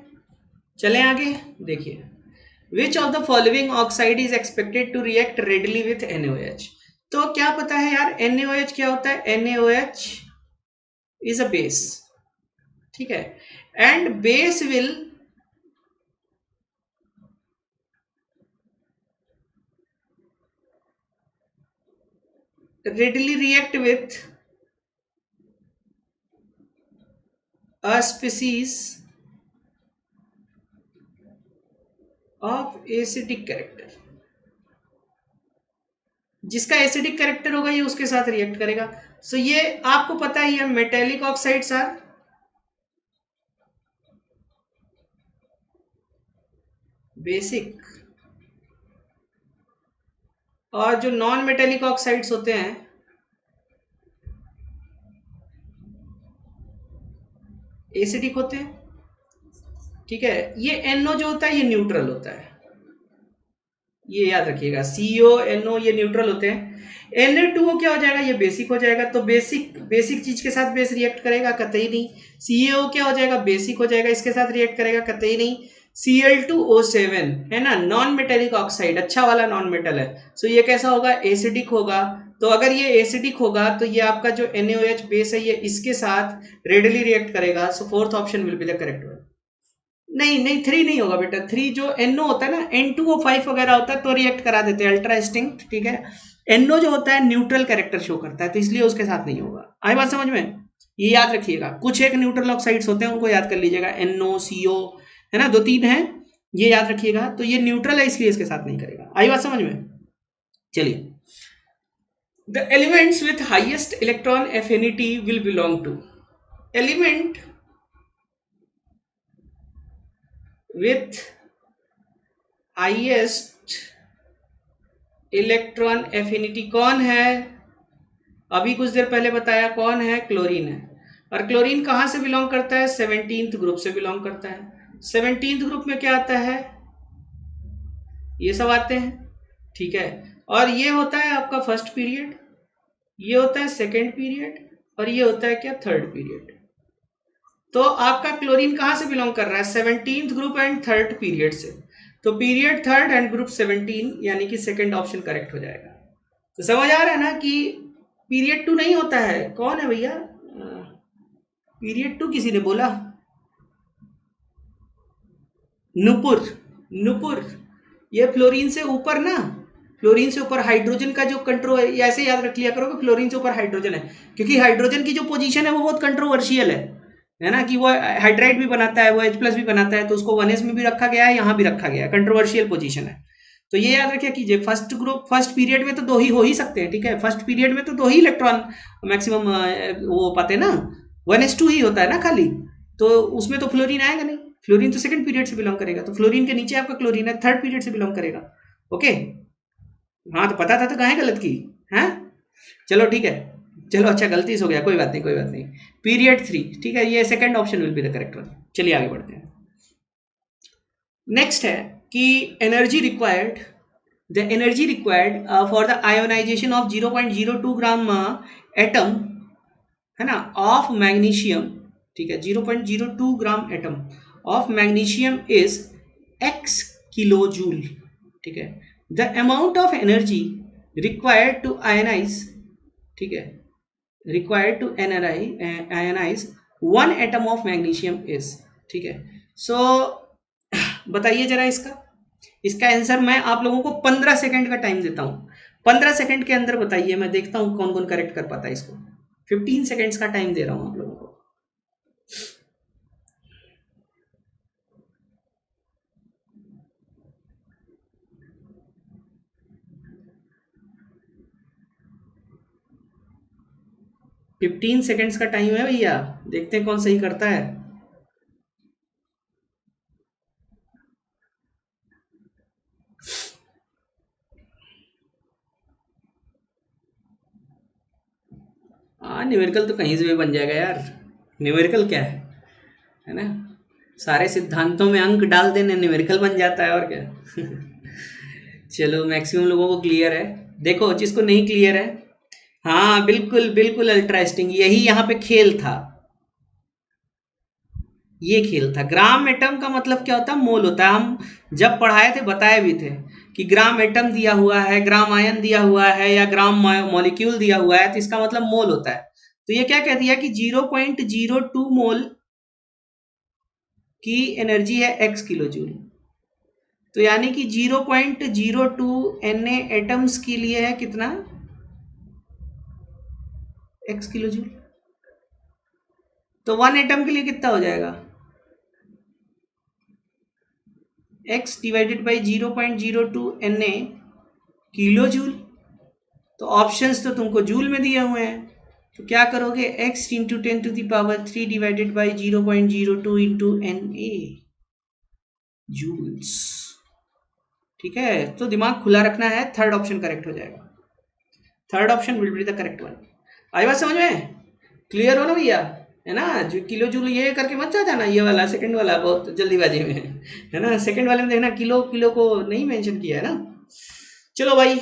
चलें आगे, देखिए, which of the following oxide is expected to react readily with NaOH। तो क्या पता है यार NaOH क्या होता है, NaOH इज अ बेस, ठीक है, and base will readily react with a species of acidic character। जिसका एसिडिक कैरेक्टर होगा ये उसके साथ रिएक्ट करेगा। सो ये आपको पता ही है, मेटेलिक ऑक्साइड्स आर बेसिक, और जो नॉन मेटेलिक ऑक्साइड्स होते हैं एसिडिक होते हैं, ठीक है। ये NO जो होता है ये न्यूट्रल होता है, ये याद रखिएगा, CO NO ये न्यूट्रल होते हैं। Na2O क्या हो जाएगा, ये बेसिक हो जाएगा। तो बेसिक चीज के साथ बेस रिएक्ट करेगा, कतई नहीं। CaO क्या हो जाएगा, बेसिक हो जाएगा, इसके साथ रिएक्ट करेगा, कतई नहीं। Cl2O7 है ना, नॉन मेटेलिक ऑक्साइड, अच्छा वाला नॉन मेटल है। सो ये कैसा होगा, एसिडिक होगा। तो अगर ये एसिडिक होगा तो ये आपका जो NaOH बेस है ये इसके साथ रेडिली रिएक्ट करेगा। So fourth option will be the correct one. नहीं 3 नहीं होगा बेटा, 3 जो NO होता है ना, N2O5 वगैरह होता है तो रिएक्ट करा देते हैं, अल्ट्रा स्टिंक्ट, ठीक है। NO जो होता है न्यूट्रल कैरेक्टर शो करता है, तो इसलिए उसके साथ नहीं होगा। आई बात समझ में, ये याद रखिएगा। कुछ एक न्यूट्रल ऑक्साइड्स होते हैं उनको याद कर लीजिएगा, NO CO है ना, 2-3 है, ये याद रखिएगा। तो ये न्यूट्रल है इसलिए इसके साथ नहीं करेगा। आई बात समझ में। चलिए, the elements with highest electron affinity will belong to, element with highest electron affinity कौन है, अभी कुछ देर पहले बताया कौन है, क्लोरीन है। और क्लोरीन कहां से बिलोंग करता है, 17th ग्रुप से बिलोंग करता है। 17th ग्रुप में क्या आता है, ये सब आते हैं, ठीक है। और ये होता है आपका फर्स्ट पीरियड, ये होता है सेकेंड पीरियड, और ये होता है क्या, थर्ड पीरियड। तो आपका क्लोरीन कहां से बिलोंग कर रहा है, 17th group and third period से। तो पीरियड थर्ड एंड ग्रुप 17, यानी कि सेकंड ऑप्शन करेक्ट हो जाएगा। तो समझ आ रहा है ना कि पीरियड 2 नहीं होता है। कौन है भैया, पीरियड 2 किसी ने बोला, नुपुर, ये फ्लोरीन से ऊपर ना, फ्लोरीन से ऊपर हाइड्रोजन का जो कंट्रोल है, ऐसे याद रख लिया करो कि फ्लोरीन से ऊपर हाइड्रोजन है, क्योंकि हाइड्रोजन की जो पोजीशन है वो बहुत कंट्रोवर्शियल है ना, कि वो हाइड्राइड भी बनाता है, वो H+ भी बनाता है, तो उसको 1s में भी रखा गया है, यहाँ भी रखा गया है, कंट्रोवर्शियल पोजीशन है। तो ये याद रखिए कि फर्स्ट पीरियड में तो 2 ही हो ही सकते हैं, ठीक है। फर्स्ट पीरियड में तो 2 ही इलेक्ट्रॉन मैक्सिमम वो पाते ना, 1s2 ही होता है ना खाली, तो उसमें तो फ्लोरीन आएगा नहीं। फ्लोरीन तो सेकंड पीरियड से बिलोंग करेगा, तो फ्लोरीन के नीचे आपका क्लोरीन है, थर्ड पीरियड से बिलोंग करेगा। ओके, हाँ तो पता था तो काहे गलत की है। चलो ठीक है, चलो अच्छा गलती से हो गया, कोई बात नहीं। पीरियड 3, ठीक है, ये second option will be the correct one. चलिए आगे बढ़ते हैं। नेक्स्ट है कि energy required, the energy required for the ionisation of 0.02 gram atom है ना ऑफ मैग्नीशियम, ठीक है, 0.02 gram atom of magnesium is x kilo joule, ठीक है। The amount of energy required to ionise, ठीक है, required to ionize 1 atom of magnesium is, ठीक है। सो बताइए जरा इसका आंसर मैं आप लोगों को 15 सेकंड का टाइम देता हूं। 15 सेकंड के अंदर बताइए, मैं देखता हूं कौन कौन करेक्ट कर पाता है इसको। 15 सेकंड्स का टाइम दे रहा हूं आप लोगों को। फिफ्टीन सेकेंड्स का टाइम है भैया, देखते हैं कौन सही करता है। हाँ, न्यूमेरिकल तो कहीं से भी बन जाएगा यार, न्यूमेरिकल क्या है ना, सारे सिद्धांतों में अंक डाल देने न्यूमेरिकल बन जाता है, और क्या। चलो मैक्सिमम लोगों को क्लियर है। देखो जिसको नहीं क्लियर है, हाँ बिल्कुल अल्ट्रास्टिंग, यही यहाँ पे खेल था, ये खेल था। ग्राम एटम का मतलब क्या होता है, मोल होता है। हम जब पढ़ाए थे बताए भी थे कि ग्राम एटम दिया हुआ है, ग्राम आयन दिया हुआ है, या ग्राम मॉलिक्यूल दिया हुआ है, तो इसका मतलब मोल होता है। तो ये क्या कह दिया कि 0.02 मोल की एनर्जी है x किलो जूल। तो यानी कि 0.02 Na एटम्स के लिए है कितना, x किलो जूल। तो 1 एटम के लिए कितना हो जाएगा, x divided by 0.02 Na kilo joule. तो ऑप्शंस तो तुमको जूल में दिए हुए हैं, तो क्या करोगे, x into 10⁻³ divided by 0.02 into Na joules. ठीक है, तो दिमाग खुला रखना है, थर्ड ऑप्शन करेक्ट हो जाएगा। Third option will be the correct one. आई बात समझ में, क्लियर हो ना भैया, है ना। जो किलो जूल ये करके मत जाता ना, ये वाला सेकंड वाला बहुत जल्दीबाजी में है ना। सेकंड वाले में देखना किलो किलो को नहीं मेंशन किया है ना। चलो भाई,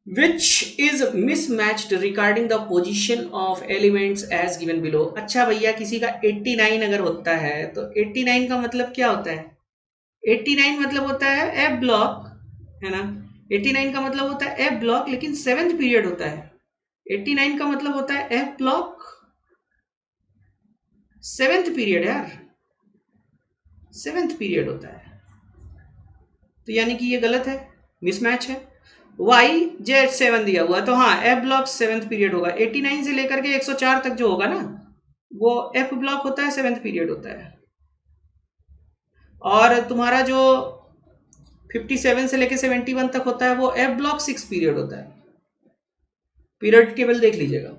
which is mismatched regarding the position of elements as given below। अच्छा भैया, किसी का 89 अगर होता है तो 89 का मतलब क्या होता है, 89 मतलब होता है एफ ब्लॉक, है ना। 89 का मतलब होता है एफ ब्लॉक, लेकिन 7th पीरियड होता है। 89 का मतलब होता है एफ ब्लॉक 7th पीरियड यार, 7th पीरियड होता है। तो यानी कि ये गलत है, मिसमैच है। YZ7 दिया हुआ, तो हाँ एफ ब्लॉक 7th पीरियड होगा। 89 से लेकर के 104 तक जो होगा ना, वो एफ ब्लॉक होता है, 7th पीरियड होता है। और तुम्हारा जो 57 से लेकर 71 तक होता है, वो एफ ब्लॉक 6 पीरियड होता है। पीरियड टेबल देख लीजिएगा।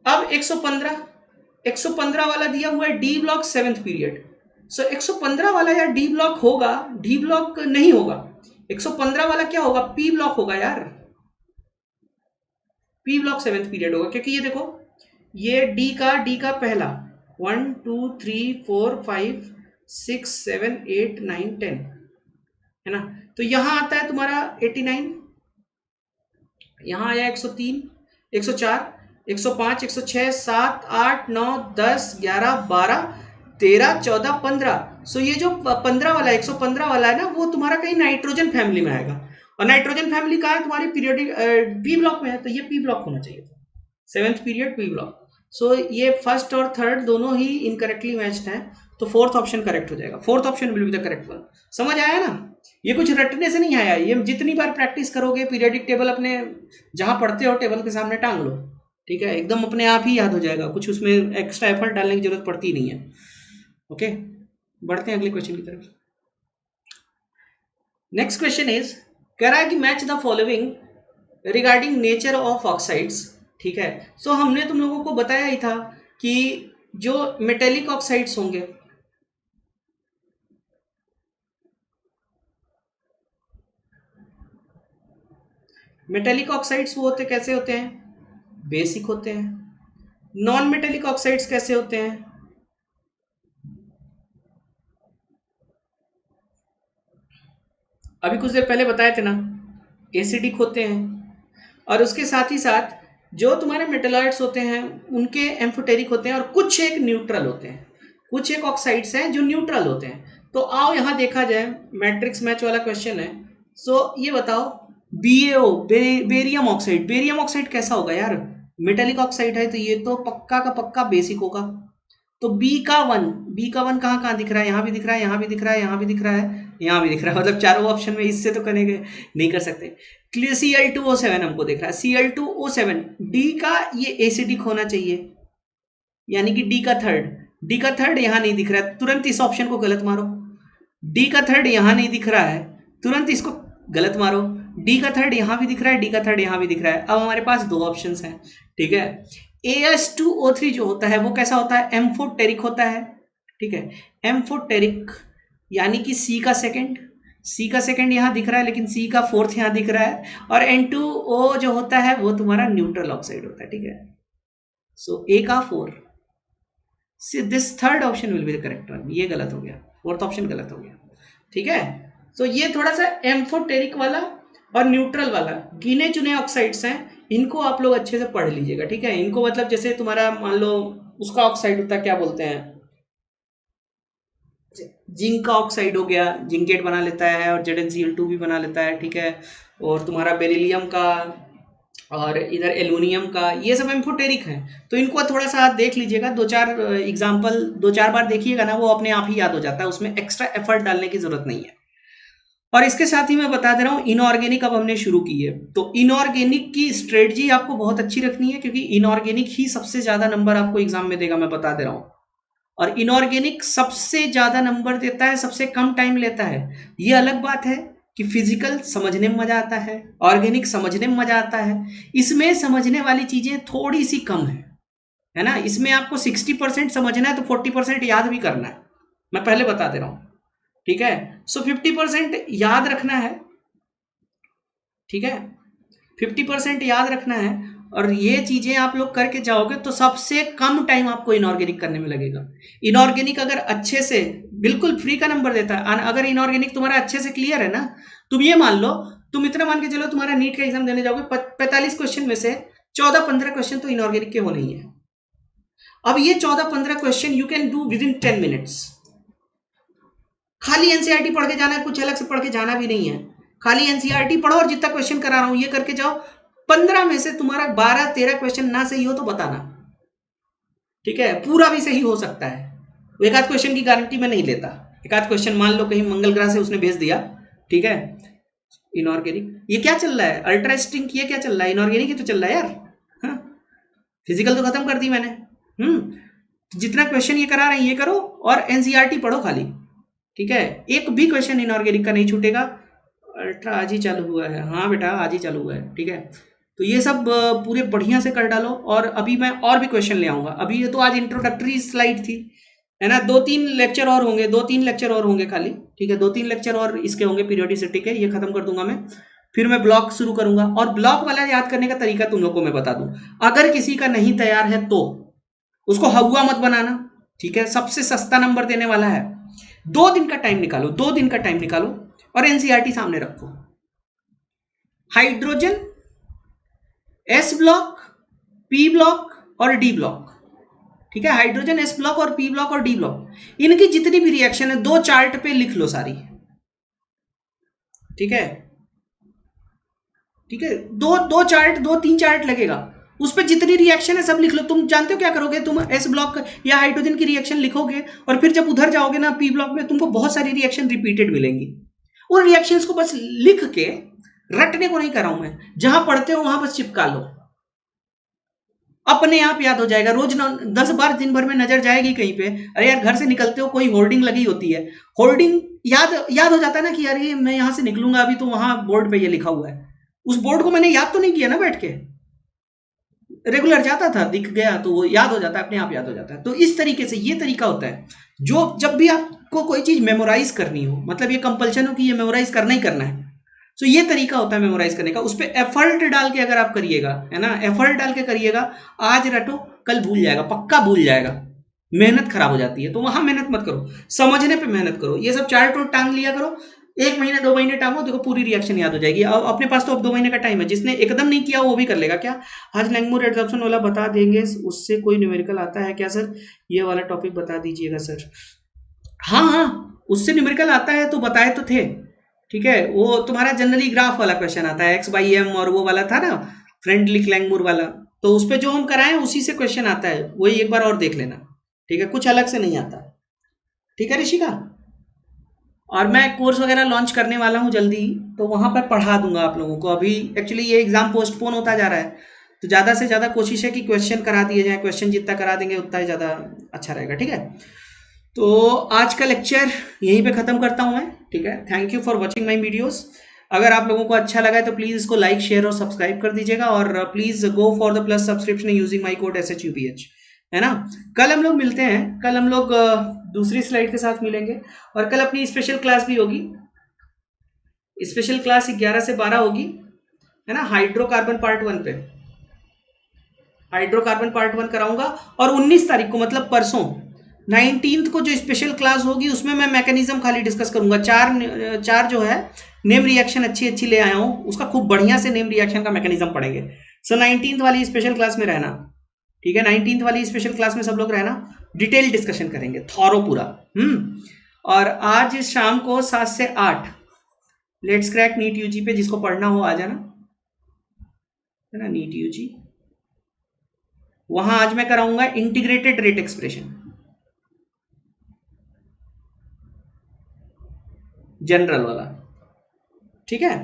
अब 115 वाला दिया हुआ है डी ब्लॉक 7th पीरियड। सो 115 वाला यार डी ब्लॉक होगा, डी ब्लॉक नहीं होगा। 115 वाला क्या होगा, पी ब्लॉक होगा यार। पी ब्लॉक 7th पीरियड होगा, क्योंकि ये देखो, ये डी का पहला 1 2 3 4 5 6 7 8 9 10 है ना। तो यहां आता है तुम्हारा 89, यहां आया 103 104 105 106 7 8 9 10 11 12 13 14 15। सो ये जो 15 वाला 115 वाला है ना, वो तुम्हारा कहीं नाइट्रोजन फैमिली में आएगा। और नाइट्रोजन फैमिली कहाँ है, तुम्हारी पीरियोडिक पी ब्लॉक में है, तो ये पी ब्लॉक होना चाहिए था, 7th पीरियड पी ब्लॉक। सो ये फर्स्ट और थर्ड दोनों ही इनकरेक्टली मैच्ड हैं, तो फोर्थ ऑप्शन करेक्ट हो जाएगा। Fourth option will be the correct one. समझ आया ना, ये कुछ रटने से नहीं आया, ये जितनी बार प्रैक्टिस करोगे पीरियडिक टेबल अपने जहां पढ़ते हो टेबल के सामने टांग लो, ठीक है, एकदम अपने आप ही याद हो जाएगा, कुछ उसमें एक्स्ट्रा एफर्ट डालने की जरूरत पड़ती नहीं है। ओके, बढ़ते हैं अगले क्वेश्चन की तरफ। नेक्स्ट क्वेश्चन इज, कह रहा है कि match the following regarding nature of oxides. ठीक है, सो हमने तुम लोगों को बताया ही था कि जो मेटेलिक ऑक्साइड्स होंगे, मेटेलिक ऑक्साइड्स वो होते कैसे होते हैं, बेसिक होते हैं। नॉन मेटेलिक ऑक्साइड्स कैसे होते हैं, अभी कुछ देर पहले बताए थे ना, एसिडिक होते हैं। और उसके साथ ही साथ जो तुम्हारे मेटेलॉइड्स होते हैं उनके एम्फोटेरिक होते हैं, और कुछ एक न्यूट्रल होते हैं, कुछ एक ऑक्साइड्स हैं जो न्यूट्रल होते हैं। तो आओ यहाँ देखा जाए, मैट्रिक्स मैच वाला क्वेश्चन है। सो ये बताओ, BaO barium oxide, barium oxide कैसा होगा यार, मेटेलिक ऑक्साइड है, तो ये तो पक्का का पक्का बेसिक होगा। तो बी का वन कहाँ कहाँ दिख रहा है, यहाँ भी दिख रहा है, यहाँ भी दिख रहा है, यहाँ भी दिख रहा है, यहाँ भी दिख रहा है, मतलब चारों ऑप्शन में इससे तो करेंगे नहीं कर सकते। क्लियर, Cl2O7 हमको दिख रहा है, Cl2O7। डी का ये एसिडिक होना चाहिए, यानी कि डी का थर्ड यहाँ नहीं दिख रहा है, तुरंत इस ऑप्शन को गलत मारो। डी का थर्ड यहाँ नहीं दिख रहा है, तुरंत इसको गलत मारो। डी का थर्ड यहाँ भी दिख रहा है, डी का थर्ड यहाँ भी दिख रहा है। अब हमारे पास दो ऑप्शंस हैं, ठीक है। AS2O3 जो होता है वो कैसा होता है, एम्फोटेरिक होता है, ठीक है, एम्फोटेरिक, यानी कि सी का सेकंड यहाँ दिख रहा है, लेकिन सी का फोर्थ यहाँ दिख रहा है। और N2O जो होता है वो तुम्हारा न्यूट्रल ऑक्साइड होता है, ठीक है। सो ए का 4, this third option will be the correct one. ये गलत हो गया, फोर्थ ऑप्शन गलत हो गया, ठीक है। सो ये थोड़ा सा एम्फोटेरिक वाला और न्यूट्रल वाला गिने चुने ऑक्साइड्स हैं, इनको आप लोग अच्छे से पढ़ लीजिएगा, ठीक है। इनको मतलब जैसे तुम्हारा मान लो उसका ऑक्साइड होता है, क्या बोलते हैं, जिंक का ऑक्साइड हो गया, जिंकेट बना लेता है, और ZnCl2 भी बना लेता है, ठीक है। और तुम्हारा बेरिलियम का और इधर एल्यूमिनियम का, ये सब एम्फोटेरिक है। तो इनको थोड़ा सा देख लीजिएगा, 2-4 एग्जाम्पल 2-4 बार देखिएगा ना, वो अपने आप ही याद हो जाता है, उसमें एक्स्ट्रा एफर्ट डालने की जरूरत नहीं है। और इसके साथ ही मैं बता दे रहा हूँ, इनऑर्गेनिक अब हमने शुरू की है, तो इनऑर्गेनिक की स्ट्रेटजी आपको बहुत अच्छी रखनी है, क्योंकि इनऑर्गेनिक ही सबसे ज्यादा नंबर आपको एग्जाम में देगा, मैं बता दे रहा हूँ। और इनऑर्गेनिक सबसे ज्यादा नंबर देता है, सबसे कम टाइम लेता है। ये अलग बात है कि फिजिकल समझने में मजा आता है, ऑर्गेनिक समझने में मजा आता है। इसमें समझने वाली चीजें थोड़ी सी कम है ना। इसमें आपको 60% समझना है तो 40% याद भी करना है, मैं पहले बता दे रहा हूं, ठीक है। सो 50% याद रखना है, ठीक है, 50% याद रखना है। और ये चीजें आप लोग करके जाओगे तो सबसे कम टाइम आपको इनऑर्गेनिक करने में लगेगा। इनऑर्गेनिक अगर अच्छे से, बिल्कुल फ्री का नंबर देता है। अगर इनऑर्गेनिक तुम्हारा अच्छे से क्लियर है ना, तुम ये मान लो, तुम इतना मान के चलो, तुम्हारा नीट का एग्जाम देने जाओगे, 45 क्वेश्चन में से 14-15 क्वेश्चन तो इनऑर्गेनिक के होने ही है। अब ये 14-15 question you can do with in 10 minutes. खाली एनसीईआरटी पढ़ के जाना है, कुछ अलग से पढ़ के जाना भी नहीं है। खाली एनसीईआरटी पढ़ो और जितना क्वेश्चन करा रहा हूं ये करके जाओ। 15 में से तुम्हारा 12-13 क्वेश्चन ना सही हो तो बताना, ठीक है। पूरा भी सही हो सकता है, एक आध क्वेश्चन की गारंटी मैं नहीं लेता। एक आध क्वेश्चन मान लो कहीं मंगल ग्रह से उसने भेज दिया, ठीक है। इनऑर्गेनिक ये क्या चल रहा है, अल्ट्रा स्ट्रिंग ये क्या चल रहा है, इनऑर्गेनिक ही तो चल रहा है यार। हाँ? फिजिकल तो खत्म कर दी मैंने। जितना क्वेश्चन ये करा रहे हैं ये करो और एनसीईआरटी पढ़ो खाली, ठीक है। एक भी क्वेश्चन इनऑर्गेनिक का नहीं छूटेगा। अल्ट्रा आज ही चालू हुआ है, हाँ बेटा आज ही चालू हुआ है, ठीक है। तो ये सब पूरे बढ़िया से कर डालो। और अभी मैं और भी क्वेश्चन ले आऊंगा। अभी ये तो आज इंट्रोडक्टरी स्लाइड थी, है ना। 2-3 लेक्चर और होंगे, 2-3 लेक्चर और होंगे खाली, ठीक है। 2-3 लेक्चर और इसके होंगे पीरियोडिसिटी के, ये खत्म कर दूंगा मैं। फिर मैं ब्लॉक शुरू करूंगा, और ब्लॉक वाला याद करने का तरीका तुम लोग को मैं बता दूं। अगर किसी का नहीं तैयार है तो उसको हवा मत बनाना, ठीक है। सबसे सस्ता नंबर देने वाला है, 2 दिन का टाइम निकालो, 2 दिन का टाइम निकालो और एनसीईआरटी सामने रखो। Hydrogen, S block, P block और डी ब्लॉक, ठीक है। हाइड्रोजन, एस ब्लॉक और पी ब्लॉक और डी ब्लॉक, इनकी जितनी भी रिएक्शन है 2 चार्ट पे लिख लो सारी, ठीक है। ठीक है, 2 चार्ट, 2-3 चार्ट लगेगा, उस पर जितनी रिएक्शन है सब लिख लो। तुम जानते हो क्या करोगे, तुम एस ब्लॉक या हाइड्रोजन की रिएक्शन लिखोगे और फिर जब उधर जाओगे ना पी ब्लॉक में, तुमको बहुत सारी रिएक्शन रिपीटेड मिलेंगी। उन रिएक्शंस को बस लिख के, रटने को नहीं कर रहा हूं मैं, जहां पढ़ते हो वहां बस चिपका लो, अपने आप याद हो जाएगा। रोज 10 बार दिन भर में नजर जाएगी कहीं पे, अरे यार घर से निकलते हो कोई होर्डिंग लगी होती है, होर्डिंग याद हो जाता है ना कि यार ये मैं यहां से निकलूंगा अभी तो वहां बोर्ड पे ये लिखा हुआ है। उस बोर्ड को मैंने याद तो नहीं किया ना बैठ के, रेगुलर जाता था, दिख गया तो वो याद हो जाता है, अपने आप याद हो जाता है। तो इस तरीके से ये तरीका होता है। जो जब भी आपको कोई चीज मेमोराइज करनी हो, मतलब ये कंपल्शन हो कि ये मेमोराइज करना ही करना है, तो ये तरीका होता है मेमोराइज करने का। उस पर एफर्ट डाल के अगर आप करिएगा, है ना, एफर्ट डाल के करिएगा, आज रटो कल भूल जाएगा, पक्का भूल जाएगा। मेहनत खराब हो जाती है, तो वहां मेहनत मत करो, समझने पे मेहनत करो। ये सब चार्ट और टांग लिया करो, 1 महीने 2 महीने टांगो, देखो पूरी रिएक्शन याद हो जाएगी। अब अपने पास तो अब 2 महीने का टाइम है, जिसने एकदम नहीं किया वो भी कर लेगा। क्या आज लैंगमूर एडजॉर्प्शन वाला बता देंगे, उससे कोई न्यूमेरिकल आता है क्या सर, ये वाला टॉपिक बता दीजिएगा सर। हाँ हाँ, उससे न्यूमेरिकल आता है तो बताए तो थे, ठीक है। वो तुम्हारा जनरली ग्राफ वाला क्वेश्चन आता है, x/m और वो वाला था ना, फ्रेंडली लैंगमूर वाला, तो उस पर जो हम कराएं उसी से क्वेश्चन आता है, वही एक बार और देख लेना, ठीक है। कुछ अलग से नहीं आता, ठीक है ऋषिका। और मैं कोर्स वगैरह लॉन्च करने वाला हूँ जल्दी ही, तो वहां पर पढ़ा दूंगा आप लोगों को। अभी एक्चुअली ये एग्जाम पोस्टपोन होता जा रहा है, तो ज़्यादा से ज़्यादा कोशिश है कि क्वेश्चन करा दिए जाए, क्वेश्चन जितना करा देंगे उतना ही ज़्यादा अच्छा रहेगा, ठीक है। तो आज का लेक्चर यहीं पे ख़त्म करता हूँ मैं, ठीक है। Thank you for watching my videos. अगर आप लोगों को अच्छा लगा है तो प्लीज़ इसको लाइक शेयर और सब्सक्राइब कर दीजिएगा, और please go for the plus subscription using my code SHUPH, है ना। कल हम लोग मिलते हैं, कल हम लोग दूसरी स्लाइड के साथ मिलेंगे, और कल अपनी स्पेशल क्लास भी होगी। स्पेशल क्लास 11 से 12 होगी, है ना। हाइड्रोकार्बन पार्ट 1 पे, हाइड्रोकार्बन पार्ट 1 कराऊंगा। और 19 तारीख को मतलब परसों 19th को जो स्पेशल क्लास होगी उसमें मैं मैकेनिज्म खाली डिस्कस करूंगा। चार जो है नेम रिएक्शन अच्छी अच्छी ले आया हूँ, उसका खूब बढ़िया से नेम रिएक्शन का मैकेनिज्म पढ़ेंगे। सो 19th वाली स्पेशल क्लास में रहना, ठीक है। 19th वाली स्पेशल क्लास में सब लोग रहना, डिटेल डिस्कशन करेंगे, थॉरो पूरा। और आज शाम को 7 से 8 लेट्स क्रैक नीट यूजी पे, जिसको पढ़ना हो आ जाना, है ना, नीट यूजी। वहां आज मैं कराऊंगा इंटीग्रेटेड रेट एक्सप्रेशन, जनरल वाला, ठीक है।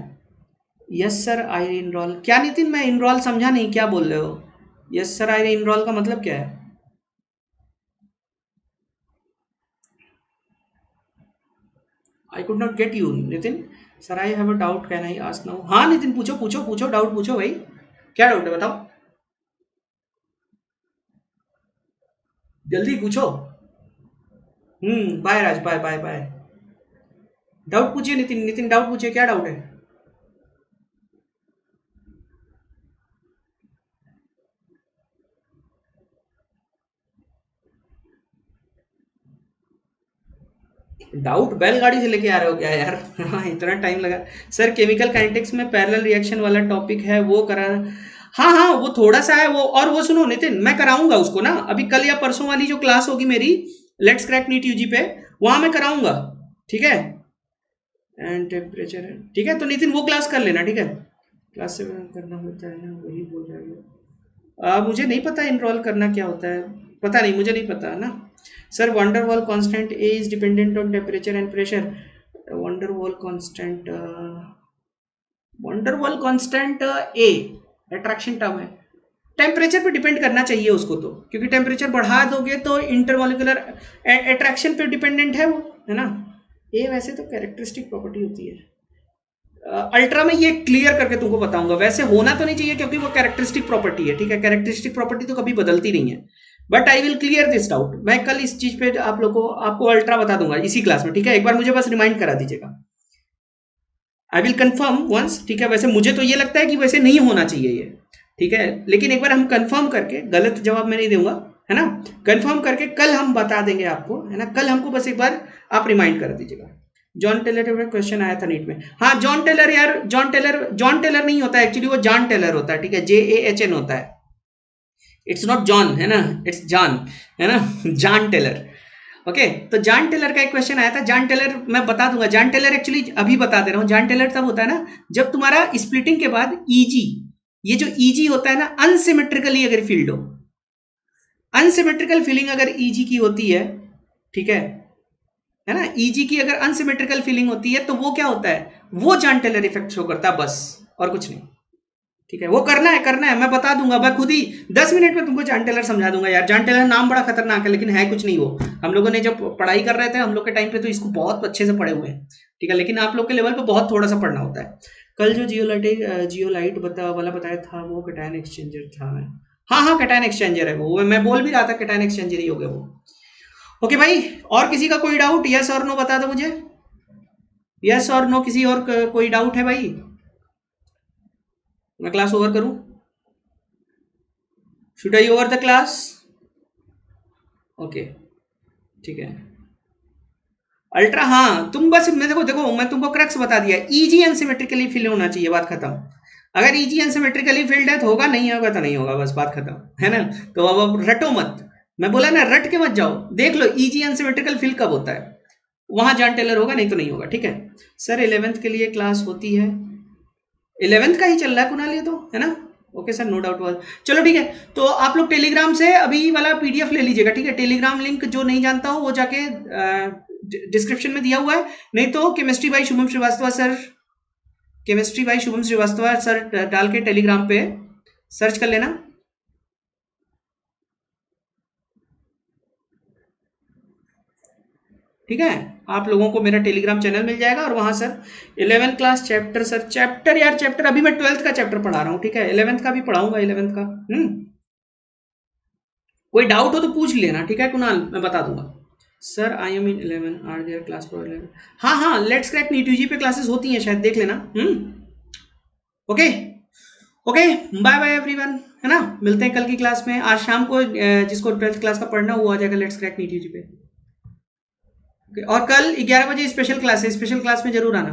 यस सर आई इनरोल, क्या नितिन मैं इनरोल समझा नहीं, क्या बोल रहे हो? यस सर आई इनरोल का मतलब क्या है? I could not get you Nitin. Sir I have a doubt, can I ask now? हाँ नितिन, पूछो पूछो पूछो, डाउट पूछो भाई, क्या डाउट है बताओ, जल्दी पूछो। बाय राज, बाय बाय बाय। डाउट पूछिए नितिन, नितिन डाउट पूछिए, क्या डाउट है? डाउट बैलगाड़ी से लेके आ रहे हो क्या यार? हाँ इतना टाइम लगा। सर केमिकल काइनेटिक्स में पैरेलल रिएक्शन वाला टॉपिक है वो करा। हाँ हाँ वो थोड़ा सा है वो, और वो सुनो नितिन, मैं कराऊंगा उसको ना, अभी कल या परसों वाली जो क्लास होगी मेरी लेट्स क्रैक नीट यूजी पे, वहां मैं कराऊंगा, ठीक है। एंड टेम्परेचर, ठीक है, तो नितिन वो क्लास कर लेना, ठीक है। क्लास से करना होता है ना, वही बोल रहा है। मुझे नहीं पता इनरोल करना क्या होता है, पता नहीं, मुझे नहीं पता ना। Sir van der Waals constant A is dependent on temperature and pressure. Van der Waals constant, van der Waals constant A attraction term है, टेम्परेचर पे डिपेंड करना चाहिए उसको तो, क्योंकि टेम्परेचर बढ़ा दोगे तो इंटरमोलिकुलर अट्रैक्शन पे डिपेंडेंट है वो, है ना। ए वैसे तो कैरेक्टरिस्टिक प्रॉपर्टी होती है, अल्ट्रा में ये क्लियर करके तुमको बताऊंगा, वैसे होना तो नहीं चाहिए क्योंकि वो कैरेक्टरिस्टिक प्रॉपर्टी है, ठीक है, कैरेक्टरिस्टिक प्रॉपर्टी तो कभी बदलती नहीं है, but I will clear this doubt, मैं कल इस चीज पे आप लोगों को आपको अल्ट्रा बता दूंगा इसी क्लास में, ठीक है, एक बार मुझे बस रिमाइंड करा दीजिएगा, आई विल कंफर्म वंस, ठीक है। वैसे मुझे तो ये लगता है कि वैसे नहीं होना चाहिए ये, ठीक है, लेकिन एक बार हम कंफर्म करके, गलत जवाब मैं नहीं दूंगा, है ना, कंफर्म करके कल हम बता देंगे आपको, है ना, कल हमको बस एक बार आप रिमाइंड कर दीजिएगा। जॉन टेलर का क्वेश्चन आया था नीट में, हाँ जॉन टेलर यार, जॉन टेलर नहीं होता एक्चुअली, वो जॉन टेलर होता है, ठीक है, JAHN होता है, इट्स नॉट जॉन, है ना, इट्स जॉन, है ना, जॉन टेलर। ओके तो जॉन टेलर का एक क्वेश्चन आया था, जॉन टेलर मैं बता दूंगा, जॉन टेलर एक्चुअली अभी बता दे रहा हूँ, जॉन टेलर तब होता है ना जब तुम्हारा स्प्लिटिंग के बाद ईजी, ये जो ईजी होता है ना अनसिमेट्रिकली अगर फील्ड हो, अनसिमेट्रिकल फीलिंग अगर ईजी की होती है, ठीक है ना, ईजी की अगर अनसिमेट्रिकल फीलिंग होती है तो वो क्या होता है, वो जॉन टेलर इफेक्ट शो करता है, बस और कुछ नहीं, ठीक है, वो करना है, मैं बता दूंगा, मैं खुद ही 10 मिनट में तुमको जॉन टेलर समझा दूंगा यार, जॉन टेलर नाम बड़ा खतरनाक है लेकिन है कुछ नहीं वो, हम लोगों ने जब पढ़ाई कर रहे थे हम लोग के टाइम पे तो इसको बहुत अच्छे से पढ़े हुए हैं, ठीक है, लेकिन आप लोग के लेवल पे बहुत थोड़ा सा पढ़ना होता है। कल जो जियोलाइट वाला बताया था वो कैटायन एक्सचेंजर था, हाँ हाँ कैटायन एक्सचेंजर है वो, मैं बोल भी रहा था कैटायन एक्सचेंजर ही हो गया वो। ओके भाई, और किसी का कोई डाउट, यस और नो बता दो मुझे, यस और नो, किसी और कोई डाउट है भाई, मैं क्लास ओवर करूं? Should I over the class? Okay ठीक है। अल्ट्रा, हाँ तुम बस, मैं देखो देखो मैं तुमको क्रक्स बता दिया, ईजी अनसिमेट्रिकली फिल होना चाहिए, बात खत्म। अगर ईजी अनसिमेट्रिकली फिल्ड है तो होगा, नहीं होगा तो नहीं होगा, बस बात खत्म, है ना। तो अब रटो मत, मैं बोला ना रट के मत जाओ, देख लो ईजी अनसिमेट्रिकल फिल कब होता है, वहां जॉन टेलर होगा, नहीं तो नहीं होगा, ठीक है। सर 11th के लिए क्लास होती है, 11th का ही चल रहा है कुणाल ये तो, है ना। ओके सर नो डाउट वाल, चलो ठीक है। तो आप लोग टेलीग्राम से अभी वाला PDF ले लीजिएगा, ठीक है, टेलीग्राम लिंक जो नहीं जानता हो वो जाके डिस्क्रिप्शन में दिया हुआ है, नहीं तो chemistry by Shubham Shrivastava sir, chemistry by Shubham Shrivastava sir डाल के टेलीग्राम पे सर्च कर लेना, ठीक है। आप लोगों को मेरा टेलीग्राम चैनल मिल जाएगा और वहां sir 11th class chapter, sir chapter यार चैप्टर अभी मैं 12th का चैप्टर पढ़ा रहा हूँ, ठीक है, 11th का भी पढ़ाऊंगा, 11th का। कोई डाउट हो तो पूछ लेना, ठीक है कुणाल, मैं बता दूंगा। Sir I am in 11 are there class for 11, हाँ हाँ लेट्स क्रैक नीट यूजी पे क्लासेस होती हैं शायद, देख लेना। Okay okay bye bye everyone, है ना, मिलते हैं कल की क्लास में, आज शाम को जिसको 12th क्लास का पढ़ना वो आ जाएगा लेट्स क्रैक नीट यूजी पे। और कल 11 बजे स्पेशल क्लास है, स्पेशल क्लास में जरूर आना।